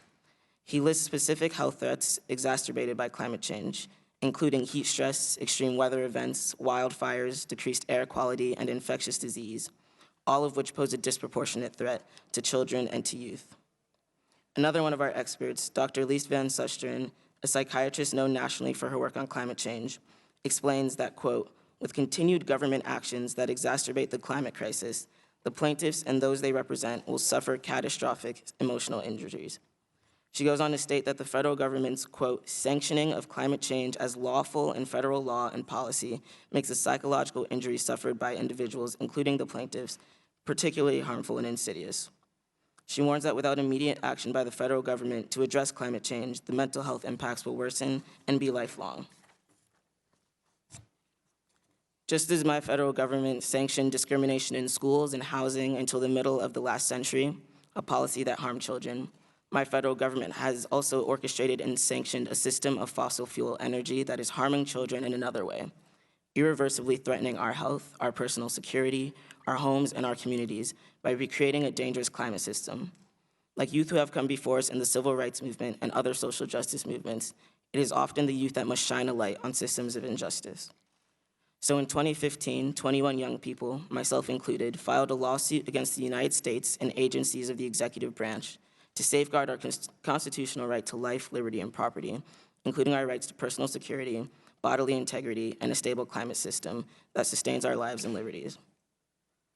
He lists specific health threats exacerbated by climate change, including heat stress, extreme weather events, wildfires, decreased air quality, and infectious disease, all of which pose a disproportionate threat to children and to youth. Another one of our experts, Dr. Lise van Susteren, a psychiatrist known nationally for her work on climate change, explains that, quote, with continued government actions that exacerbate the climate crisis, the plaintiffs and those they represent will suffer catastrophic emotional injuries. She goes on to state that the federal government's, quote, sanctioning of climate change as lawful in federal law and policy makes the psychological injuries suffered by individuals, including the plaintiffs, particularly harmful and insidious. She warns that without immediate action by the federal government to address climate change, the mental health impacts will worsen and be lifelong. Just as my federal government sanctioned discrimination in schools and housing until the middle of the last century, a policy that harmed children, my federal government has also orchestrated and sanctioned a system of fossil fuel energy that is harming children in another way, irreversibly threatening our health, our personal security, our homes, and our communities by recreating a dangerous climate system. Like youth who have come before us in the civil rights movement and other social justice movements, it is often the youth that must shine a light on systems of injustice. So in 2015, 21 young people, myself included, filed a lawsuit against the United States and agencies of the executive branch to safeguard our constitutional right to life, liberty, and property, including our rights to personal security, bodily integrity, and a stable climate system that sustains our lives and liberties.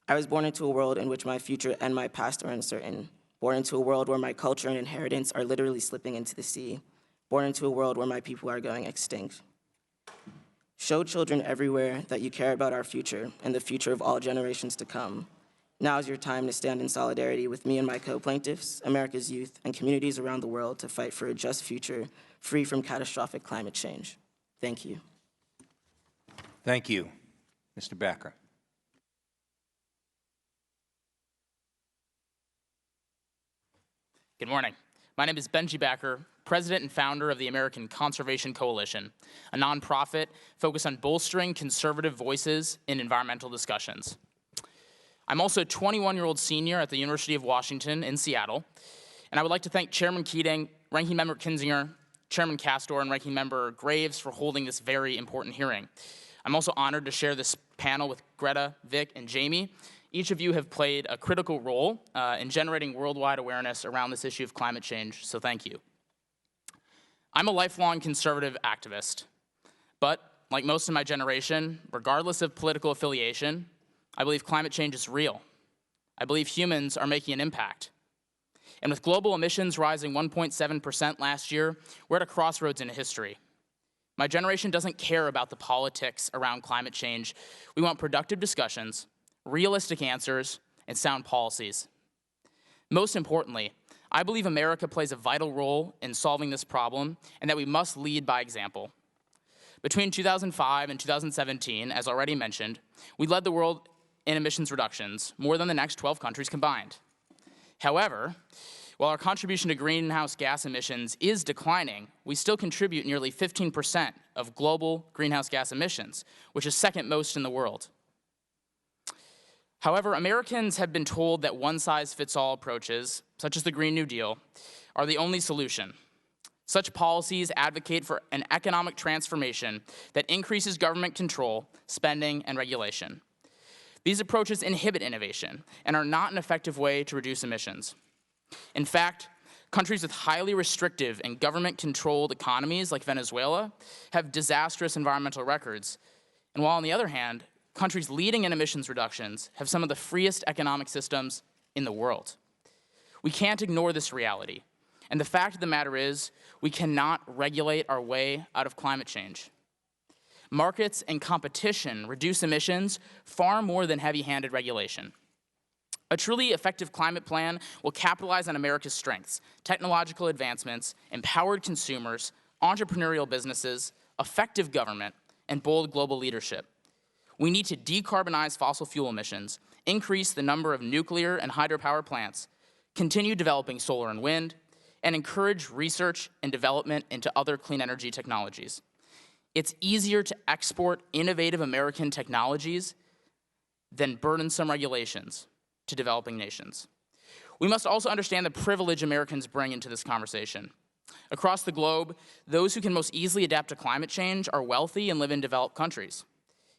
I was born into a world in which my future and my past are uncertain, born into a world where my culture and inheritance are literally slipping into the sea, born into a world where my people are going extinct. Show children everywhere that you care about our future and the future of all generations to come. Now is your time to stand in solidarity with me and my co-plaintiffs, America's youth, and communities around the world to fight for a just future free from catastrophic climate change. Thank you. Thank you. Mr. Becker. Good morning. My name is Benji Becker, president and founder of the American Conservation Coalition, a nonprofit focused on bolstering conservative voices in environmental discussions. I'm also a 21-year-old senior at the University of Washington in Seattle, and I would like to thank Chairman Keating, Ranking Member Kinzinger, Chairman Castor, and Ranking Member Graves for holding this very important hearing. I'm also honored to share this panel with Greta, Vic, and Jamie. Each of you have played a critical role in generating worldwide awareness around this issue of climate change, so thank you. I'm a lifelong conservative activist, but like most of my generation, regardless of political affiliation, I believe climate change is real, I believe humans are making an impact. And with global emissions rising 1.7% last year, we're at a crossroads in history. My generation doesn't care about the politics around climate change. We want productive discussions, realistic answers, and sound policies. Most importantly, I believe America plays a vital role in solving this problem and that we must lead by example. Between 2005 and 2017, as already mentioned, we led the world in emissions reductions, more than the next 12 countries combined. However, while our contribution to greenhouse gas emissions is declining, we still contribute nearly 15% of global greenhouse gas emissions, which is second most in the world. However, Americans have been told that one-size-fits-all approaches, such as the Green New Deal, are the only solution. Such policies advocate for an economic transformation that increases government control, spending, and regulation. These approaches inhibit innovation and are not an effective way to reduce emissions. In fact, countries with highly restrictive and government-controlled economies like Venezuela have disastrous environmental records. And while on the other hand, countries leading in emissions reductions have some of the freest economic systems in the world. We can't ignore this reality. And the fact of the matter is, we cannot regulate our way out of climate change. Markets and competition reduce emissions far more than heavy-handed regulation. A truly effective climate plan will capitalize on America's strengths, technological advancements, empowered consumers, entrepreneurial businesses, effective government, and bold global leadership. We need to decarbonize fossil fuel emissions, increase the number of nuclear and hydropower plants, continue developing solar and wind, and encourage research and development into other clean energy technologies. It's easier to export innovative American technologies than burdensome regulations to developing nations. We must also understand the privilege Americans bring into this conversation. Across the globe, those who can most easily adapt to climate change are wealthy and live in developed countries.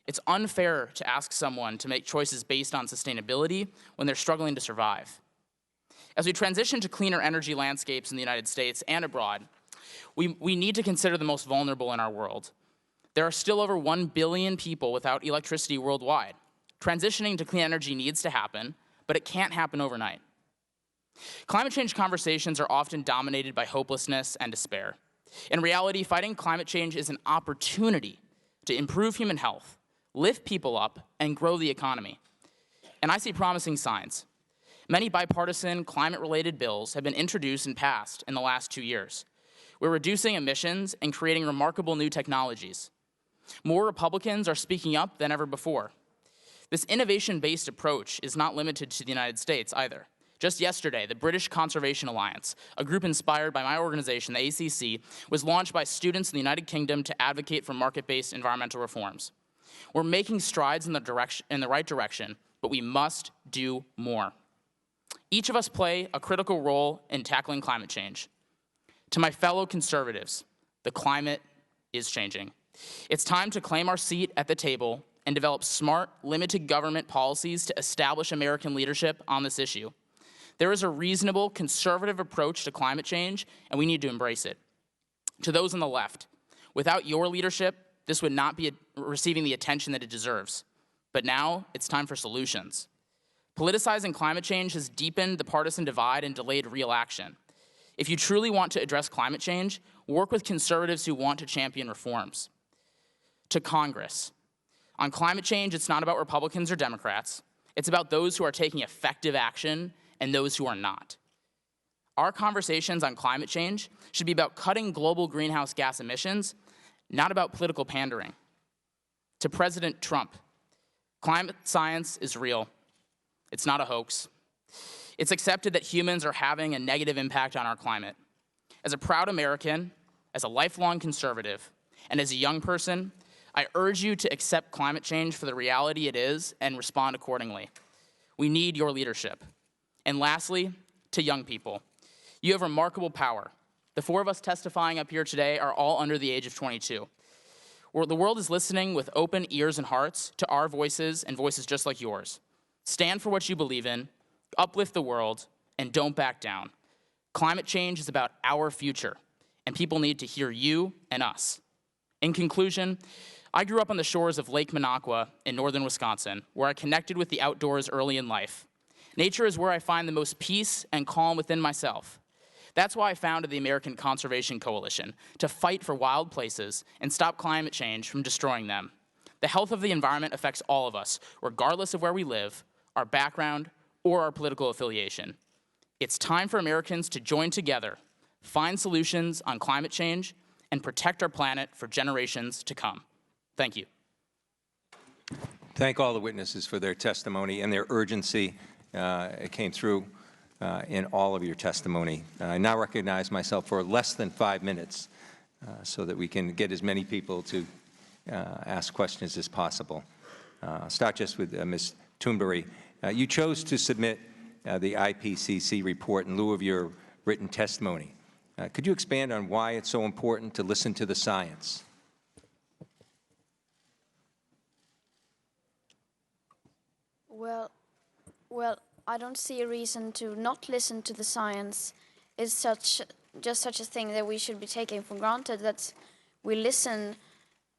It's unfair to ask someone to make choices based on sustainability when they're struggling to survive. As we transition to cleaner energy landscapes in the United States and abroad, we need to consider the most vulnerable in our world. There are still over 1 billion people without electricity worldwide. Transitioning to clean energy needs to happen, but it can't happen overnight. Climate change conversations are often dominated by hopelessness and despair. In reality, fighting climate change is an opportunity to improve human health, lift people up, and grow the economy. And I see promising signs. Many bipartisan climate-related bills have been introduced and passed in the last 2 years. We're reducing emissions and creating remarkable new technologies. More Republicans are speaking up than ever before. This innovation-based approach is not limited to the United States either. Just yesterday, the British Conservation Alliance, a group inspired by my organization, the ACC, was launched by students in the United Kingdom to advocate for market-based environmental reforms. We're making strides in the right direction, but we must do more. Each of us play a critical role in tackling climate change. To my fellow conservatives, the climate is changing. It's time to claim our seat at the table and develop smart, limited government policies to establish American leadership on this issue. There is a reasonable, conservative approach to climate change, and we need to embrace it. To those on the left, without your leadership, this would not be receiving the attention that it deserves. But now, it's time for solutions. Politicizing climate change has deepened the partisan divide and delayed real action. If you truly want to address climate change, work with conservatives who want to champion reforms. To Congress, on climate change, it's not about Republicans or Democrats. It's about those who are taking effective action and those who are not. Our conversations on climate change should be about cutting global greenhouse gas emissions, not about political pandering. To President Trump, climate science is real. It's not a hoax. It's accepted that humans are having a negative impact on our climate. As a proud American, as a lifelong conservative, and as a young person, I urge you to accept climate change for the reality it is and respond accordingly. We need your leadership. And lastly, to young people, you have remarkable power. The 4 of us testifying up here today are all under the age of 22. The world is listening with open ears and hearts to our voices and voices just like yours. Stand for what you believe in, uplift the world, and don't back down. Climate change is about our future, and people need to hear you and us. In conclusion, I grew up on the shores of Lake Minocqua in northern Wisconsin, where I connected with the outdoors early in life. Nature is where I find the most peace and calm within myself. That's why I founded the American Conservation Coalition, to fight for wild places and stop climate change from destroying them. The health of the environment affects all of us, regardless of where we live, our background, or our political affiliation. It's time for Americans to join together, find solutions on climate change, and protect our planet for generations to come. Thank you. Thank all the witnesses for their testimony and their urgency. It came through in all of your testimony. I now recognize myself for less than 5 minutes so that we can get as many people to ask questions as possible. I'll start just with Ms. Thunberg. You chose to submit the IPCC report in lieu of your written testimony. Could you expand on why it's so important to listen to the science? Well, I don't see a reason to not listen to the science. It's just such a thing that we should be taking for granted, that we listen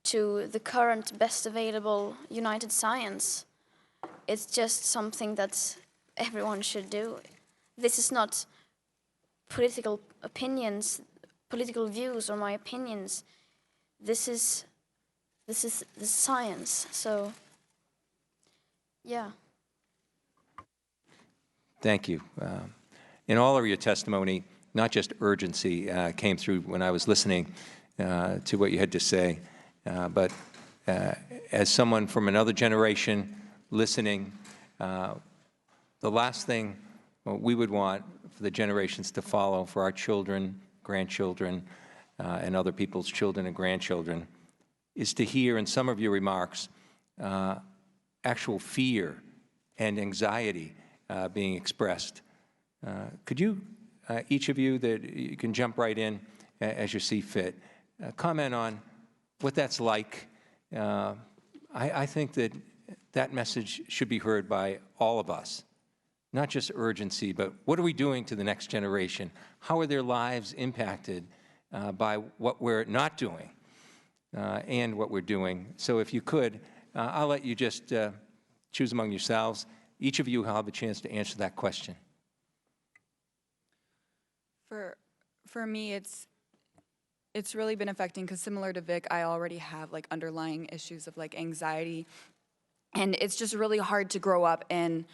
to the current best available united science. It's just something that everyone should do. This is not political opinions, political views, or my opinions. This is the science. So, yeah. Thank you. In all of your testimony, not just urgency came through when I was listening to what you had to say, but as someone from another generation listening, the last thing we would want for the generations to follow, for our children, grandchildren, and other people's children and grandchildren, is to hear in some of your remarks actual fear and anxiety being expressed. Could you, each of you, that you can jump right in as you see fit, comment on what that's like? I think that that message should be heard by all of us, not just urgency, but what are we doing to the next generation? How are their lives impacted by what we're not doing and what we're doing? So if you could, I'll let you just choose among yourselves. Each of you will have a chance to answer that question. For me, it's really been affecting, because similar to Vic, I already have like underlying issues of like anxiety, and it's just really hard to grow up in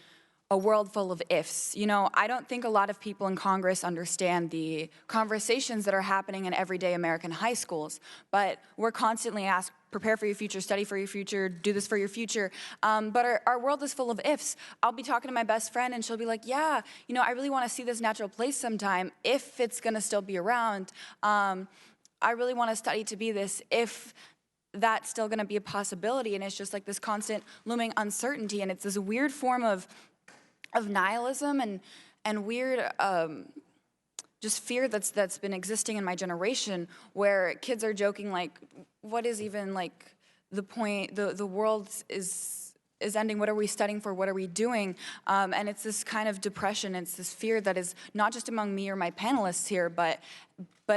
a world full of ifs. You know, I don't think a lot of people in Congress understand the conversations that are happening in everyday American high schools, but we're constantly asked, prepare for your future, study for your future, do this for your future. But our world is full of ifs. I'll be talking to my best friend and she'll be like, yeah, you know, I really want to see this natural place sometime if it's going to still be around. I really want to study to be this if that's still going to be a possibility. And it's just like this constant looming uncertainty. And it's this weird form of nihilism and weird just fear that's been existing in my generation, where kids are joking like, what is even like the point? The world is ending. What are we studying for? What are we doing? And it's this kind of depression. It's this fear that is not just among me or my panelists here, but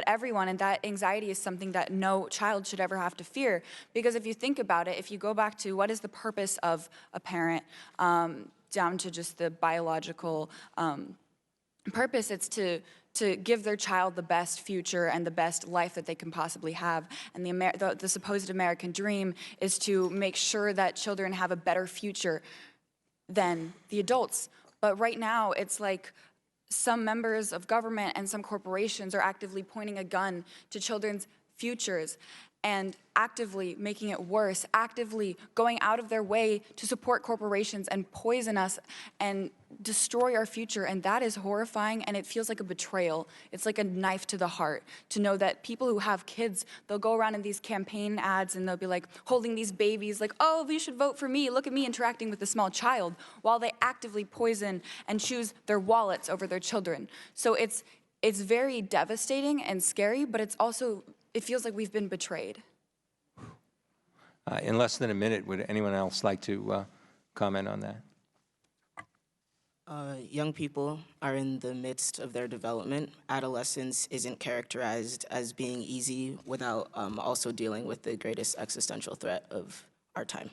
everyone. And that anxiety is something that no child should ever have to fear. Because if you think about it, if you go back to what is the purpose of a parent, down to just the biological purpose, it's to give their child the best future and the best life that they can possibly have. And the supposed American dream is to make sure that children have a better future than the adults. But right now, it's like some members of government and some corporations are actively pointing a gun to children's futures and actively making it worse, actively going out of their way to support corporations and poison us and destroy our future. And that is horrifying, and it feels like a betrayal. It's like a knife to the heart to know that people who have kids, they'll go around in these campaign ads and they'll be like holding these babies like, oh, you should vote for me, look at me interacting with a small child, while they actively poison and choose their wallets over their children. So it's very devastating and scary, but it's also, it feels like we've been betrayed. In less than a minute, would anyone else like to comment on that? Young people are in the midst of their development. Adolescence isn't characterized as being easy without also dealing with the greatest existential threat of our time.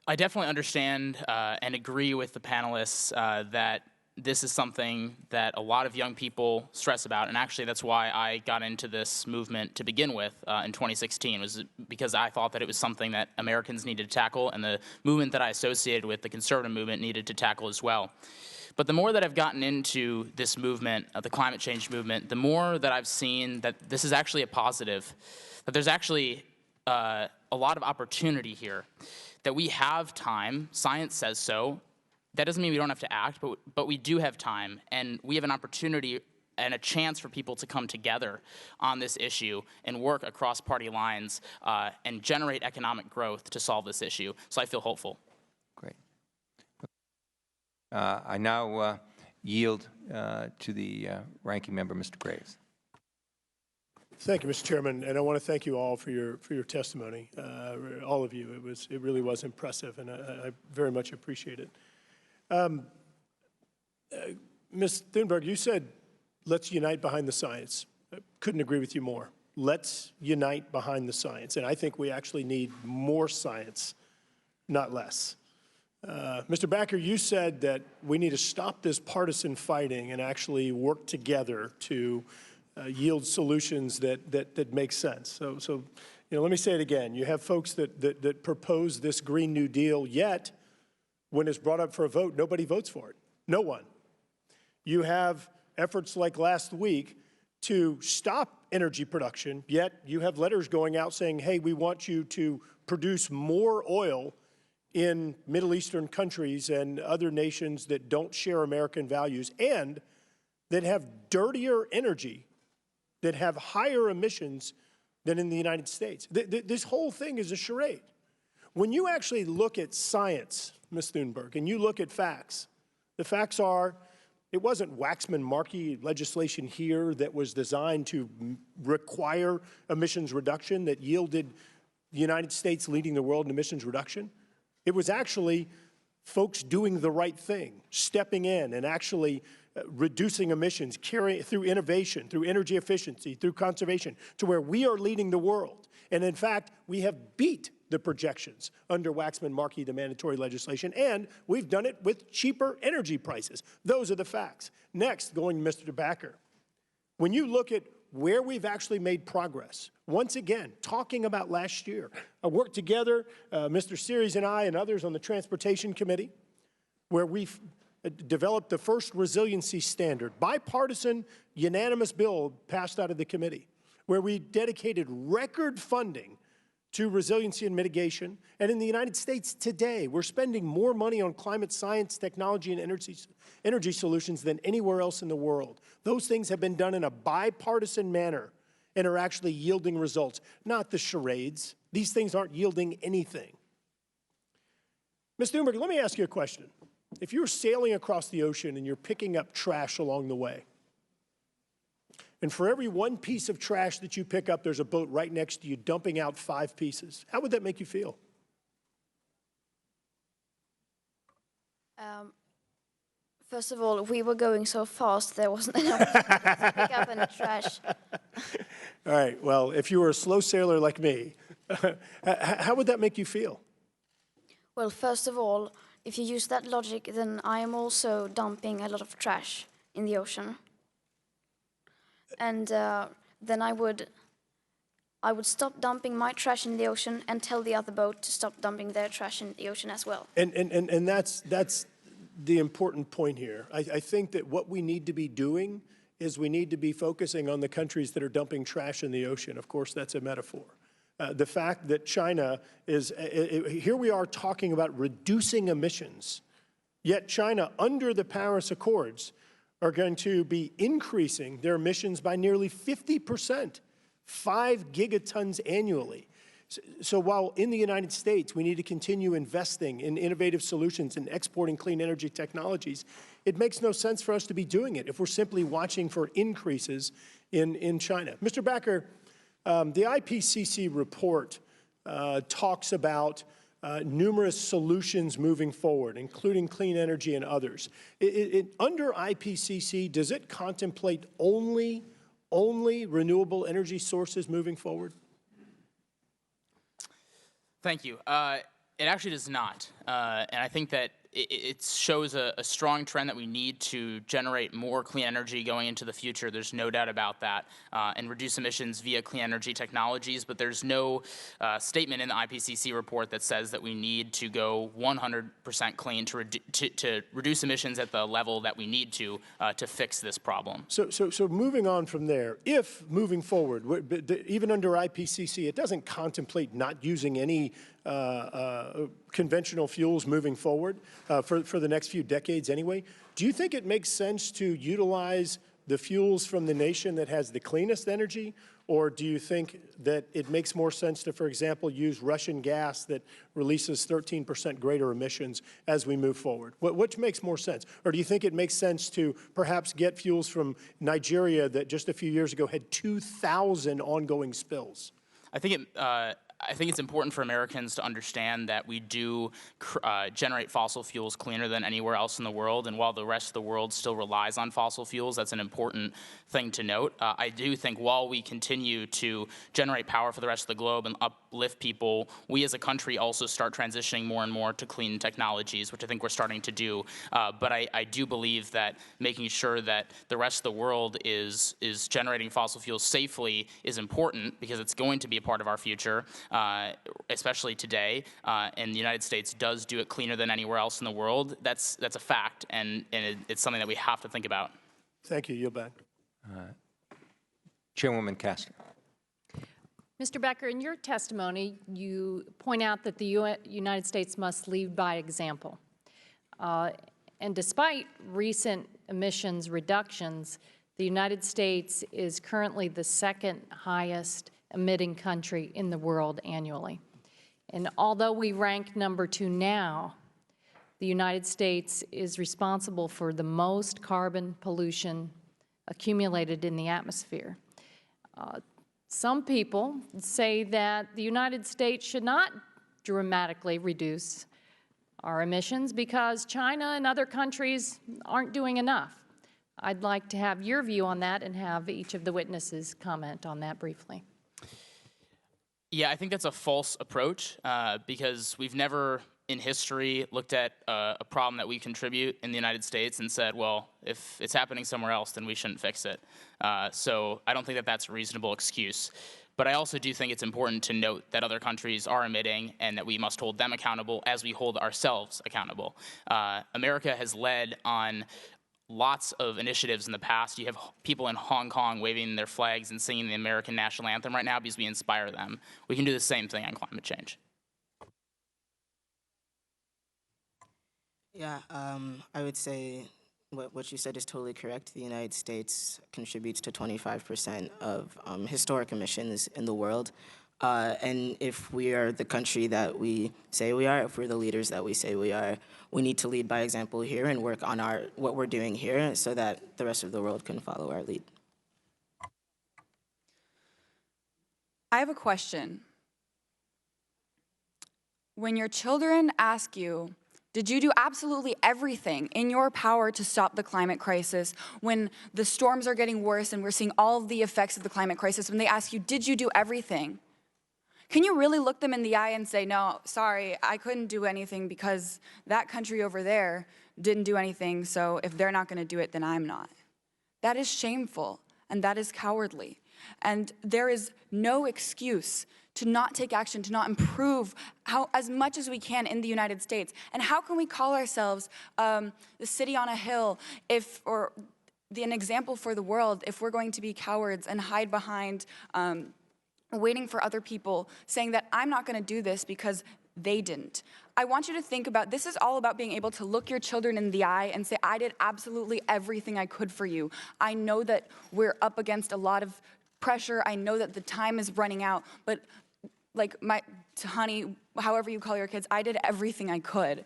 I definitely understand and agree with the panelists that this is something that a lot of young people stress about, and actually that's why I got into this movement to begin with in 2016, was because I thought that it was something that Americans needed to tackle, and the movement that I associated with, the conservative movement, needed to tackle as well. But the more that I've gotten into this movement, the climate change movement, the more that I've seen that this is actually a positive, that there's actually a lot of opportunity here, that we have time, science says so. That doesn't mean we don't have to act, but we do have time, and we have an opportunity and a chance for people to come together on this issue and work across party lines and generate economic growth to solve this issue. So I feel hopeful. Great. I now yield to the ranking member, Mr. Graves. Thank you, Mr. Chairman, and I want to thank you all for your testimony, all of you. It really was impressive, and I very much appreciate it. Ms. Thunberg, you said, let's unite behind the science. I couldn't agree with you more. Let's unite behind the science. And I think we actually need more science, not less. Mr. Backer, you said that we need to stop this partisan fighting and actually work together to yield solutions that make sense. So you know, let me say it again. You have folks that propose this Green New Deal, yet when it's brought up for a vote, nobody votes for it. No one. You have efforts like last week to stop energy production, yet you have letters going out saying, hey, we want you to produce more oil in Middle Eastern countries and other nations that don't share American values and that have dirtier energy, that have higher emissions than in the United States. This whole thing is a charade. When you actually look at science, Ms. Thunberg, and you look at facts, the facts are, it wasn't Waxman-Markey legislation here that was designed to require emissions reduction that yielded the United States leading the world in emissions reduction. It was actually folks doing the right thing, stepping in and actually reducing emissions, through innovation, through energy efficiency, through conservation, to where we are leading the world. And in fact, we have beat the projections under Waxman-Markey, the mandatory legislation, and we've done it with cheaper energy prices. Those are the facts. Next, going to Mr. Backer, when you look at where we've actually made progress, once again, talking about last year, I worked together, Mr. Series and I and others on the Transportation Committee, where we've developed the first resiliency standard, bipartisan, unanimous bill passed out of the committee, where we dedicated record funding to resiliency and mitigation. And in the United States today, we're spending more money on climate science, technology, and energy solutions than anywhere else in the world. Those things have been done in a bipartisan manner and are actually yielding results, not the charades. These things aren't yielding anything. Ms. Thunberg, let me ask you a question. If you're sailing across the ocean and you're picking up trash along the way, and for every one piece of trash that you pick up, there's a boat right next to you dumping out 5 pieces. How would that make you feel? First of all, we were going so fast, there wasn't enough to pick up any trash. All right, well, if you were a slow sailor like me, how would that make you feel? Well, first of all, if you use that logic, then I am also dumping a lot of trash in the ocean. And then I would stop dumping my trash in the ocean and tell the other boat to stop dumping their trash in the ocean as well. And that's the important point here. I think that what we need to be doing is we need to be focusing on the countries that are dumping trash in the ocean. Of course, that's a metaphor. The fact that China is, here we are talking about reducing emissions, yet China, under the Paris Accords, are going to be increasing their emissions by nearly 50%, 5 gigatons annually. So while in the United States we need to continue investing in innovative solutions and exporting clean energy technologies, it makes no sense for us to be doing it if we're simply watching for increases in China. Mr. Backer, the IPCC report talks about numerous solutions moving forward, including clean energy and others. Under IPCC, does it contemplate only renewable energy sources moving forward? Thank you. It actually does not. And I think that it shows a strong trend that we need to generate more clean energy going into the future. There's no doubt about that. And reduce emissions via clean energy technologies. But there's no statement in the IPCC report that says that we need to go 100% clean to reduce emissions at the level that we need to fix this problem. So moving on from there, if moving forward, even under IPCC, it doesn't contemplate not using any conventional fuels moving forward for the next few decades anyway. Do you think it makes sense to utilize the fuels from the nation that has the cleanest energy, or do you think that it makes more sense to, for example, use Russian gas that releases 13% greater emissions as we move forward? Which makes more sense? Or do you think it makes sense to perhaps get fuels from Nigeria that just a few years ago had 2,000 ongoing spills? I think it's important for Americans to understand that we do generate fossil fuels cleaner than anywhere else in the world, and while the rest of the world still relies on fossil fuels, that's an important thing to note. I do think while we continue to generate power for the rest of the globe and uplift people, we as a country also start transitioning more and more to clean technologies, which I think we're starting to do. But I do believe that making sure that the rest of the world is generating fossil fuels safely is important, because it's going to be a part of our future. Especially today, and the United States does do it cleaner than anywhere else in the world. That's a fact, and it's something that we have to think about. Thank you. Yield back. Chairwoman Castor. Mr. Becker, in your testimony, you point out that the United States must lead by example. And despite recent emissions reductions, the United States is currently the second highest emitting country in the world annually. And although we rank number 2 now, the United States is responsible for the most carbon pollution accumulated in the atmosphere. Some people say that the United States should not dramatically reduce our emissions because China and other countries aren't doing enough. I'd like to have your view on that and have each of the witnesses comment on that briefly. Yeah, I think that's a false approach because we've never in history looked at a problem that we contribute in the United States and said, well, if it's happening somewhere else, then we shouldn't fix it. So I don't think that that's a reasonable excuse. But I also do think it's important to note that other countries are emitting and that we must hold them accountable as we hold ourselves accountable. America has led on lots of initiatives in the past. You have people in Hong Kong waving their flags and singing the American national anthem right now because we inspire them. We can do the same thing on climate change. Yeah, I would say what you said is totally correct. The United States contributes to 25% of historic emissions in the world. And if we are the country that we say we are, if we're the leaders that we say we are, we need to lead by example here and work on what we're doing here so that the rest of the world can follow our lead. I have a question. When your children ask you, did you do absolutely everything in your power to stop the climate crisis when the storms are getting worse and we're seeing all of the effects of the climate crisis, when they ask you, did you do everything? Can you really look them in the eye and say, no, sorry, I couldn't do anything because that country over there didn't do anything, so if they're not going to do it, then I'm not? That is shameful, and that is cowardly. And there is no excuse to not take action, to not improve as much as we can in the United States. And how can we call ourselves the city on a hill or an example for the world if we're going to be cowards and hide behind waiting for other people, saying that I'm not going to do this because they didn't. I want you to think about, this is all about being able to look your children in the eye and say, I did absolutely everything I could for you. I know that we're up against a lot of pressure. I know that the time is running out, but like honey, however you call your kids, I did everything I could.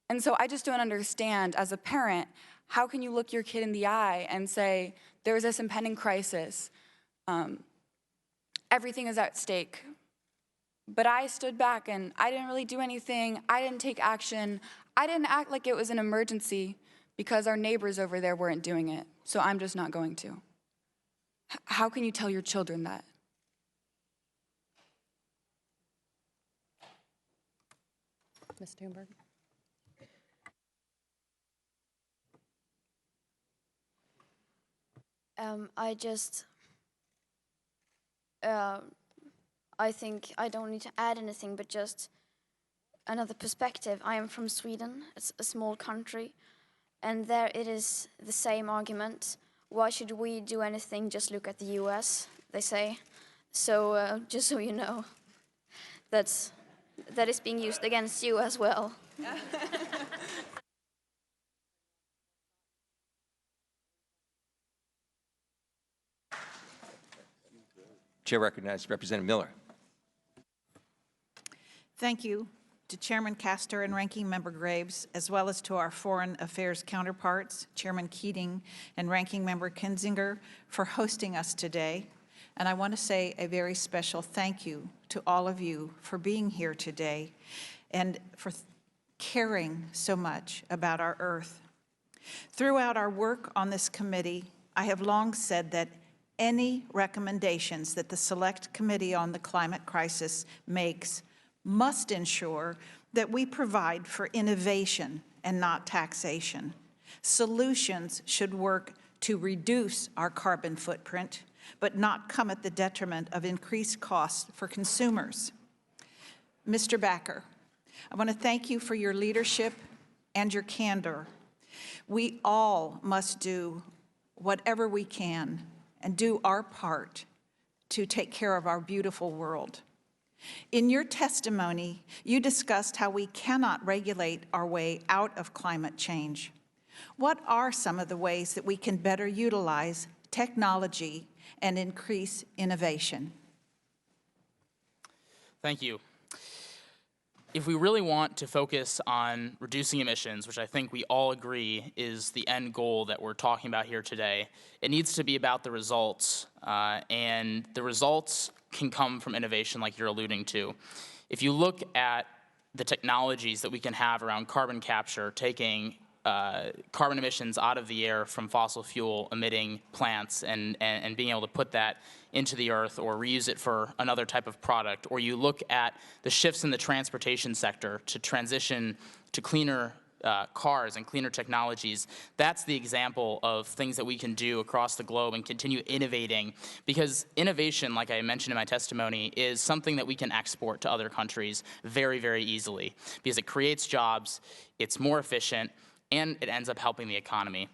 And so I just don't understand, as a parent, how can you look your kid in the eye and say, there's this impending crisis, everything is at stake. But I stood back and I didn't really do anything. I didn't take action. I didn't act like it was an emergency because our neighbors over there weren't doing it. So I'm just not going to. How can you tell your children that? Ms. Thunberg. I think I don't need to add anything, but just another perspective. I am from Sweden. It's a small country, and there it is the same argument. Why should we do anything? Just look at the US, they say. So just so you know, that is being used against you as well. Chair recognizes Representative Miller. Thank you to Chairman Castor and Ranking Member Graves, as well as to our foreign affairs counterparts, Chairman Keating and Ranking Member Kinzinger, for hosting us today. And I want to say a very special thank you to all of you for being here today and for caring so much about our Earth. Throughout our work on this committee, I have long said that any recommendations that the Select Committee on the Climate Crisis makes must ensure that we provide for innovation and not taxation. Solutions should work to reduce our carbon footprint, but not come at the detriment of increased costs for consumers. Mr. Backer, I want to thank you for your leadership and your candor. We all must do whatever we can and do our part to take care of our beautiful world. In your testimony, you discussed how we cannot regulate our way out of climate change. What are some of the ways that we can better utilize technology and increase innovation? Thank you. If we really want to focus on reducing emissions, which I think we all agree is the end goal that we're talking about here today, it needs to be about the results, and the results can come from innovation like you're alluding to. If you look at the technologies that we can have around carbon capture, taking carbon emissions out of the air from fossil fuel emitting plants and being able to put that into the earth or reuse it for another type of product, or you look at the shifts in the transportation sector to transition to cleaner cars and cleaner technologies, that's the example of things that we can do across the globe and continue innovating, because innovation, like I mentioned in my testimony, is something that we can export to other countries very, very easily, because it creates jobs, it's more efficient, and it ends up helping the economy.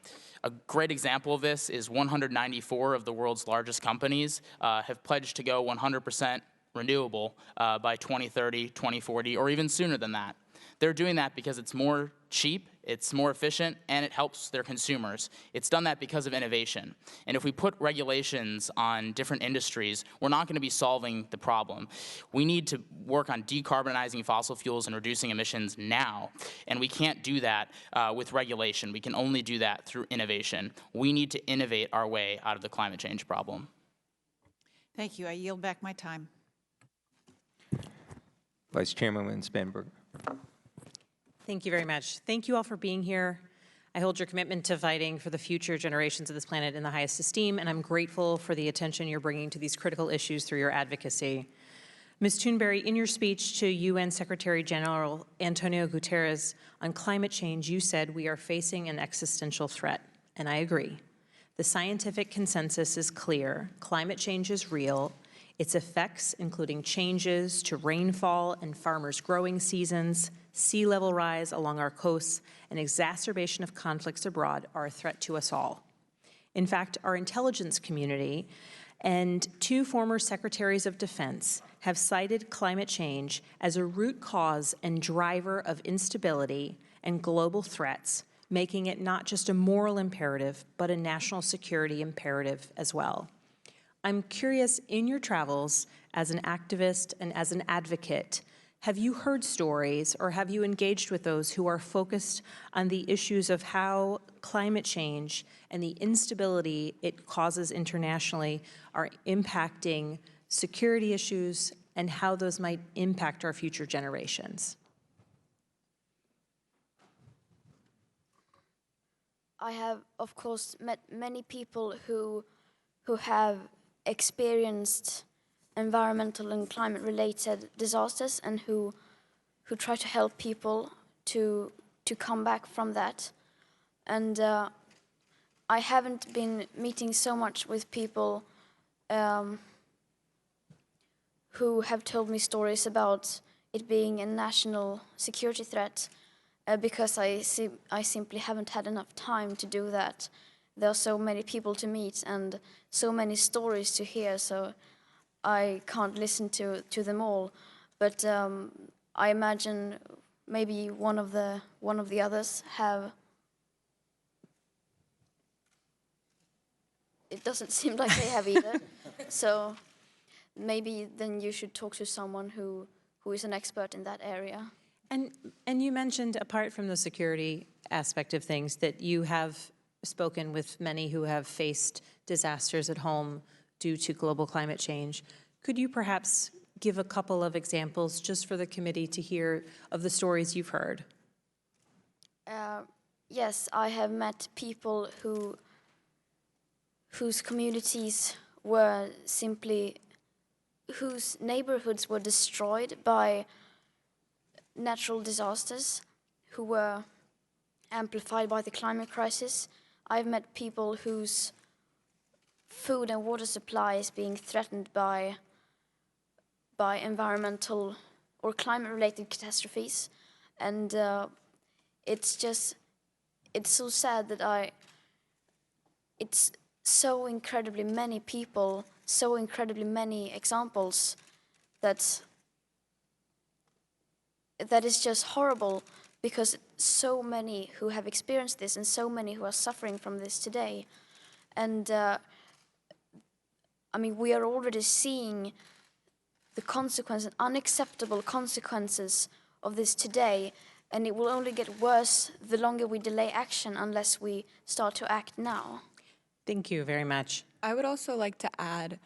A great example of this is 194 of the world's largest companies have pledged to go 100% renewable by 2030, 2040, or even sooner than that. They're doing that because it's more cheap, it's more efficient, and it helps their consumers. It's done that because of innovation. And if we put regulations on different industries, we're not going to be solving the problem. We need to work on decarbonizing fossil fuels and reducing emissions now. And we can't do that with regulation. We can only do that through innovation. We need to innovate our way out of the climate change problem. Thank you. I yield back my time. Vice Chairman Spanberg. Thank you very much. Thank you all for being here. I hold your commitment to fighting for the future generations of this planet in the highest esteem, and I'm grateful for the attention you're bringing to these critical issues through your advocacy. Ms. Thunberg, in your speech to UN Secretary General Antonio Guterres on climate change, you said we are facing an existential threat, and I agree. The scientific consensus is clear. Climate change is real. Its effects, including changes to rainfall and farmers' growing seasons, sea level rise along our coasts, and exacerbation of conflicts abroad, are a threat to us all. In fact, our intelligence community and 2 former secretaries of defense have cited climate change as a root cause and driver of instability and global threats, making it not just a moral imperative, but a national security imperative as well. I'm curious, in your travels as an activist and as an advocate, have you heard stories or have you engaged with those who are focused on the issues of how climate change and the instability it causes internationally are impacting security issues and how those might impact our future generations? I have, of course, met many people who have experienced environmental and climate-related disasters and who try to help people to come back from that. And I haven't been meeting so much with people who have told me stories about it being a national security threat because I simply haven't had enough time to do that. There are so many people to meet and so many stories to hear, so I can't listen to them all. But I imagine maybe one of the others have. It doesn't seem like they have either. So maybe then you should talk to someone who is an expert in that area. And you mentioned, apart from the security aspect of things, that you have spoken with many who have faced disasters at home due to global climate change. Could you perhaps give a couple of examples just for the committee to hear of the stories you've heard? Yes, I have met people whose communities were simply, whose neighborhoods were destroyed by natural disasters, who were amplified by the climate crisis. I've met people whose food and water supply is being threatened by environmental or climate-related catastrophes. And it's so sad that it's so incredibly many people, so incredibly many examples that is just horrible, because so many who have experienced this and so many who are suffering from this today. And I mean, we are already seeing the consequences, unacceptable consequences of this today, and it will only get worse the longer we delay action unless we start to act now. Thank you very much. I would also like to add,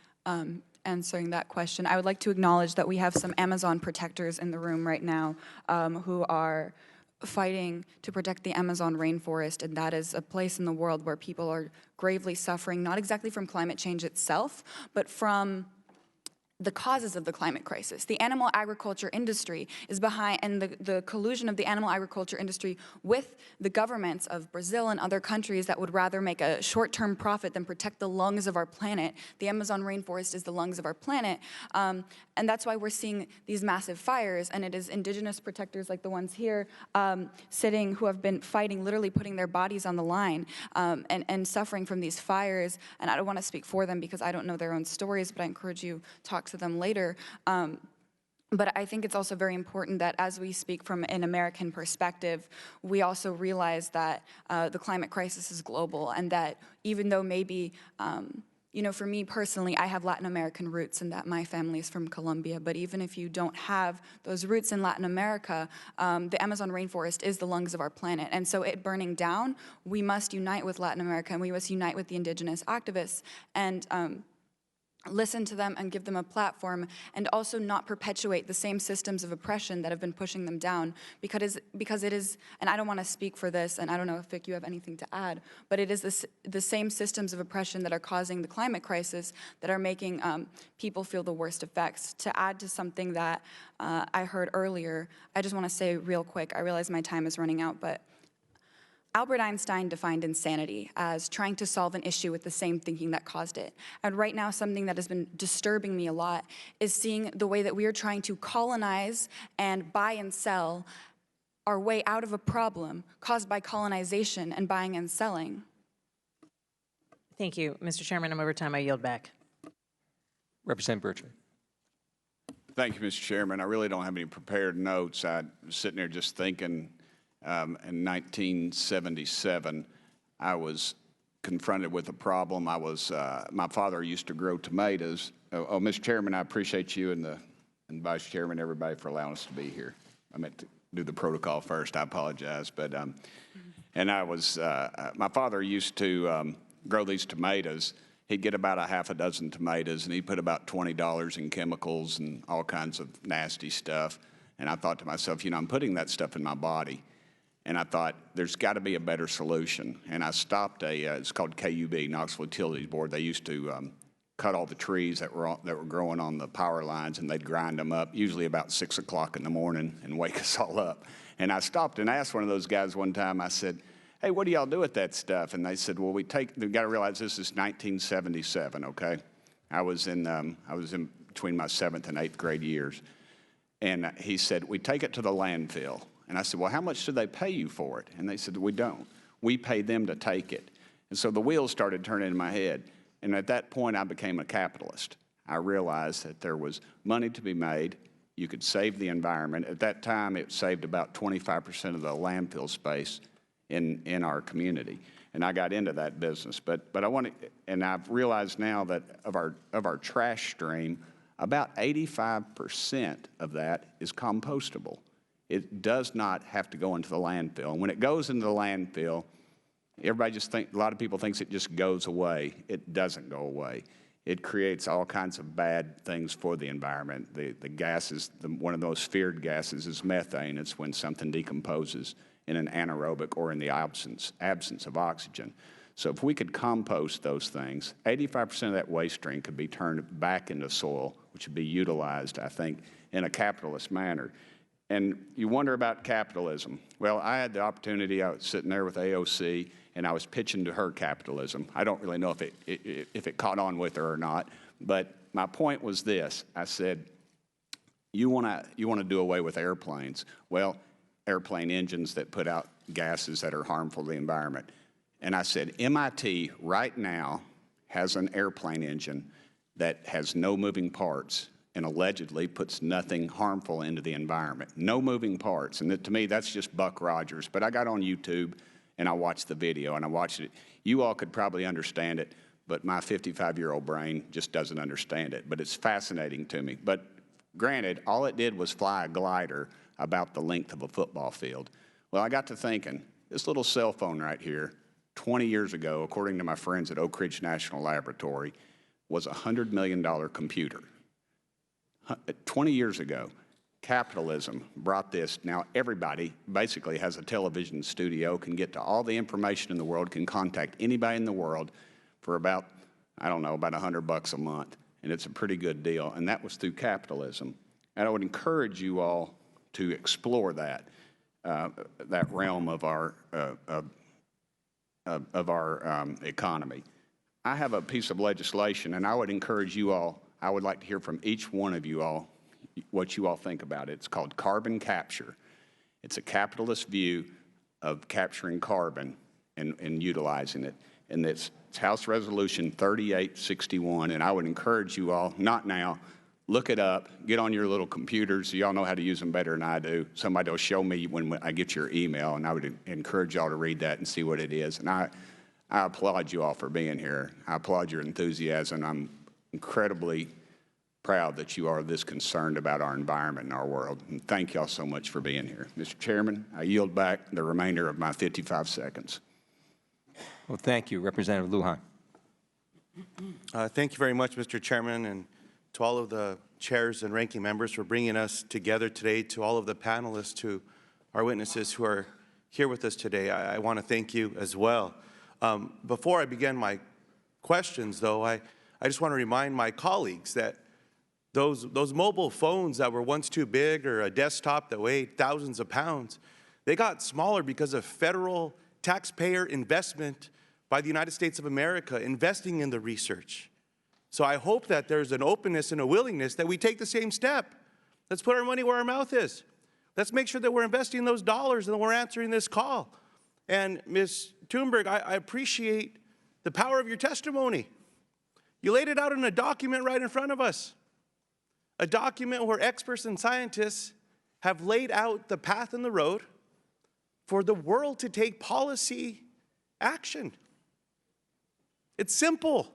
answering that question, I would like to acknowledge that we have some Amazon protectors in the room right now who are fighting to protect the Amazon rainforest, and that is a place in the world where people are gravely suffering, not exactly from climate change itself, but from the causes of the climate crisis. The animal agriculture industry is behind, and the collusion of the animal agriculture industry with the governments of Brazil and other countries that would rather make a short-term profit than protect the lungs of our planet. The Amazon rainforest is the lungs of our planet, and that's why we're seeing these massive fires, and it is indigenous protectors like the ones here sitting who have been fighting, literally putting their bodies on the line and suffering from these fires. And I don't want to speak for them because I don't know their own stories, but I encourage you to talk to them later. But I think it's also very important that as we speak from an American perspective, we also realize that the climate crisis is global, and that even though maybe, you know, for me personally, I have Latin American roots and that my family is from Colombia, but even if you don't have those roots in Latin America, the Amazon rainforest is the lungs of our planet. And so it burning down, we must unite with Latin America, and we must unite with the indigenous activists and listen to them and give them a platform, and also not perpetuate the same systems of oppression that have been pushing them down, because it is, and I don't want to speak for this, and I don't know if, Vic, you have anything to add, but it is the same systems of oppression that are causing the climate crisis that are making people feel the worst effects. To add to something that I heard earlier, I just want to say real quick, I realize my time is running out, but Albert Einstein defined insanity as trying to solve an issue with the same thinking that caused it. And right now, something that has been disturbing me a lot is seeing the way that we are trying to colonize and buy and sell our way out of a problem caused by colonization and buying and selling. Thank you. Mr. Chairman, I'm over time. I yield back. Representative Birchley. Thank you, Mr. Chairman. I really don't have any prepared notes. I was sitting there just thinking, in 1977, I was confronted with a problem. My father used to grow tomatoes. Mr. Chairman, I appreciate you and Vice Chairman, everybody, for allowing us to be here. I meant to do the protocol first. I apologize, but and my father used to grow these tomatoes. He'd get about a half a dozen tomatoes, and he'd put about $20 in chemicals and all kinds of nasty stuff. And I thought to myself, you know, I'm putting that stuff in my body. And I thought, there's got to be a better solution. And I stopped it's called KUB, Knoxville Utilities Board. They used to cut all the trees that were growing on the power lines, and they'd grind them up, usually about 6 o'clock in the morning, and wake us all up. And I stopped and asked one of those guys one time, I said, hey, what do y'all do with that stuff? And they said, well, we've got to realize this is 1977, okay? I was in between my 7th and 8th grade years. And he said, we take it to the landfill. And I said, well, how much do they pay you for it? And they said, we don't. We pay them to take it. And so the wheels started turning in my head. And at that point, I became a capitalist. I realized that there was money to be made. You could save the environment. At that time, it saved about 25% of the landfill space in our community. And I got into that business. But I want to, and I've realized now that of our trash stream, about 85% of that is compostable. It does not have to go into the landfill. And when it goes into the landfill, everybody a lot of people thinks it just goes away. It doesn't go away. It creates all kinds of bad things for the environment. The gases, one of the most feared gases is methane. It's when something decomposes in an anaerobic or in the absence of oxygen. So if we could compost those things, 85% of that waste stream could be turned back into soil, which would be utilized, I think, in a capitalist manner. And you wonder about capitalism. Well, I had the opportunity, I was sitting there with AOC, and I was pitching to her capitalism. I don't really know if it caught on with her or not, but my point was this. I said, you want to do away with airplanes. Well, airplane engines that put out gases that are harmful to the environment. And I said, MIT right now has an airplane engine that has no moving parts and allegedly puts nothing harmful into the environment. No moving parts. And to me, that's just Buck Rogers. But I got on YouTube and I watched the video and I watched it. You all could probably understand it, but my 55-year-old brain just doesn't understand it. But it's fascinating to me. But granted, all it did was fly a glider about the length of a football field. Well, I got to thinking, this little cell phone right here, 20 years ago, according to my friends at Oak Ridge National Laboratory, was a $100 million computer. 20 years ago, capitalism brought this. Now everybody basically has a television studio, can get to all the information in the world, can contact anybody in the world for about, I don't know, about $100 a month. And it's a pretty good deal. And that was through capitalism. And I would encourage you all to explore that realm of our economy. I have a piece of legislation, and I would encourage you all, I would like to hear from each one of you all what you all think about it. It's called carbon capture. It's a capitalist view of capturing carbon and utilizing it. And it's House Resolution 3861, and I would encourage you all, not now, look it up, get on your little computers. Y'all know how to use them better than I do. Somebody will show me when I get your email, and I would encourage y'all to read that and see what it is. And I applaud you all for being here. I applaud your enthusiasm. I'm incredibly proud that you are this concerned about our environment and our world. And thank y'all so much for being here. Mr. Chairman, I yield back the remainder of my 55 seconds. Well, thank you. Representative Lujan. Thank you very much, Mr. Chairman, and to all of the chairs and ranking members for bringing us together today, to all of the panelists, to our witnesses who are here with us today. I want to thank you as well. Before I begin my questions, though, I just want to remind my colleagues that those mobile phones that were once too big, or a desktop that weighed thousands of pounds, they got smaller because of federal taxpayer investment by the United States of America, investing in the research. So I hope that there's an openness and a willingness that we take the same step. Let's put our money where our mouth is. Let's make sure that we're investing those dollars and that we're answering this call. And Ms. Thunberg, I appreciate the power of your testimony. You laid it out in a document right in front of us. A document where experts and scientists have laid out the path and the road for the world to take policy action. It's simple.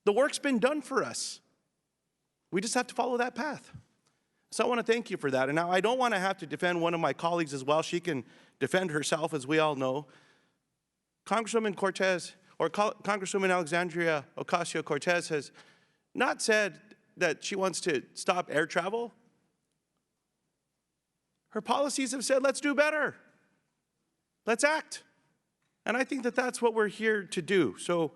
The work's been done for us. We just have to follow that path. So I want to thank you for that. And now I don't want to have to defend one of my colleagues as well. She can defend herself, as we all know. Congresswoman Cortez, or Congresswoman Alexandria Ocasio-Cortez, has not said that she wants to stop air travel. Her policies have said, let's do better. Let's act. And I think that that's what we're here to do. So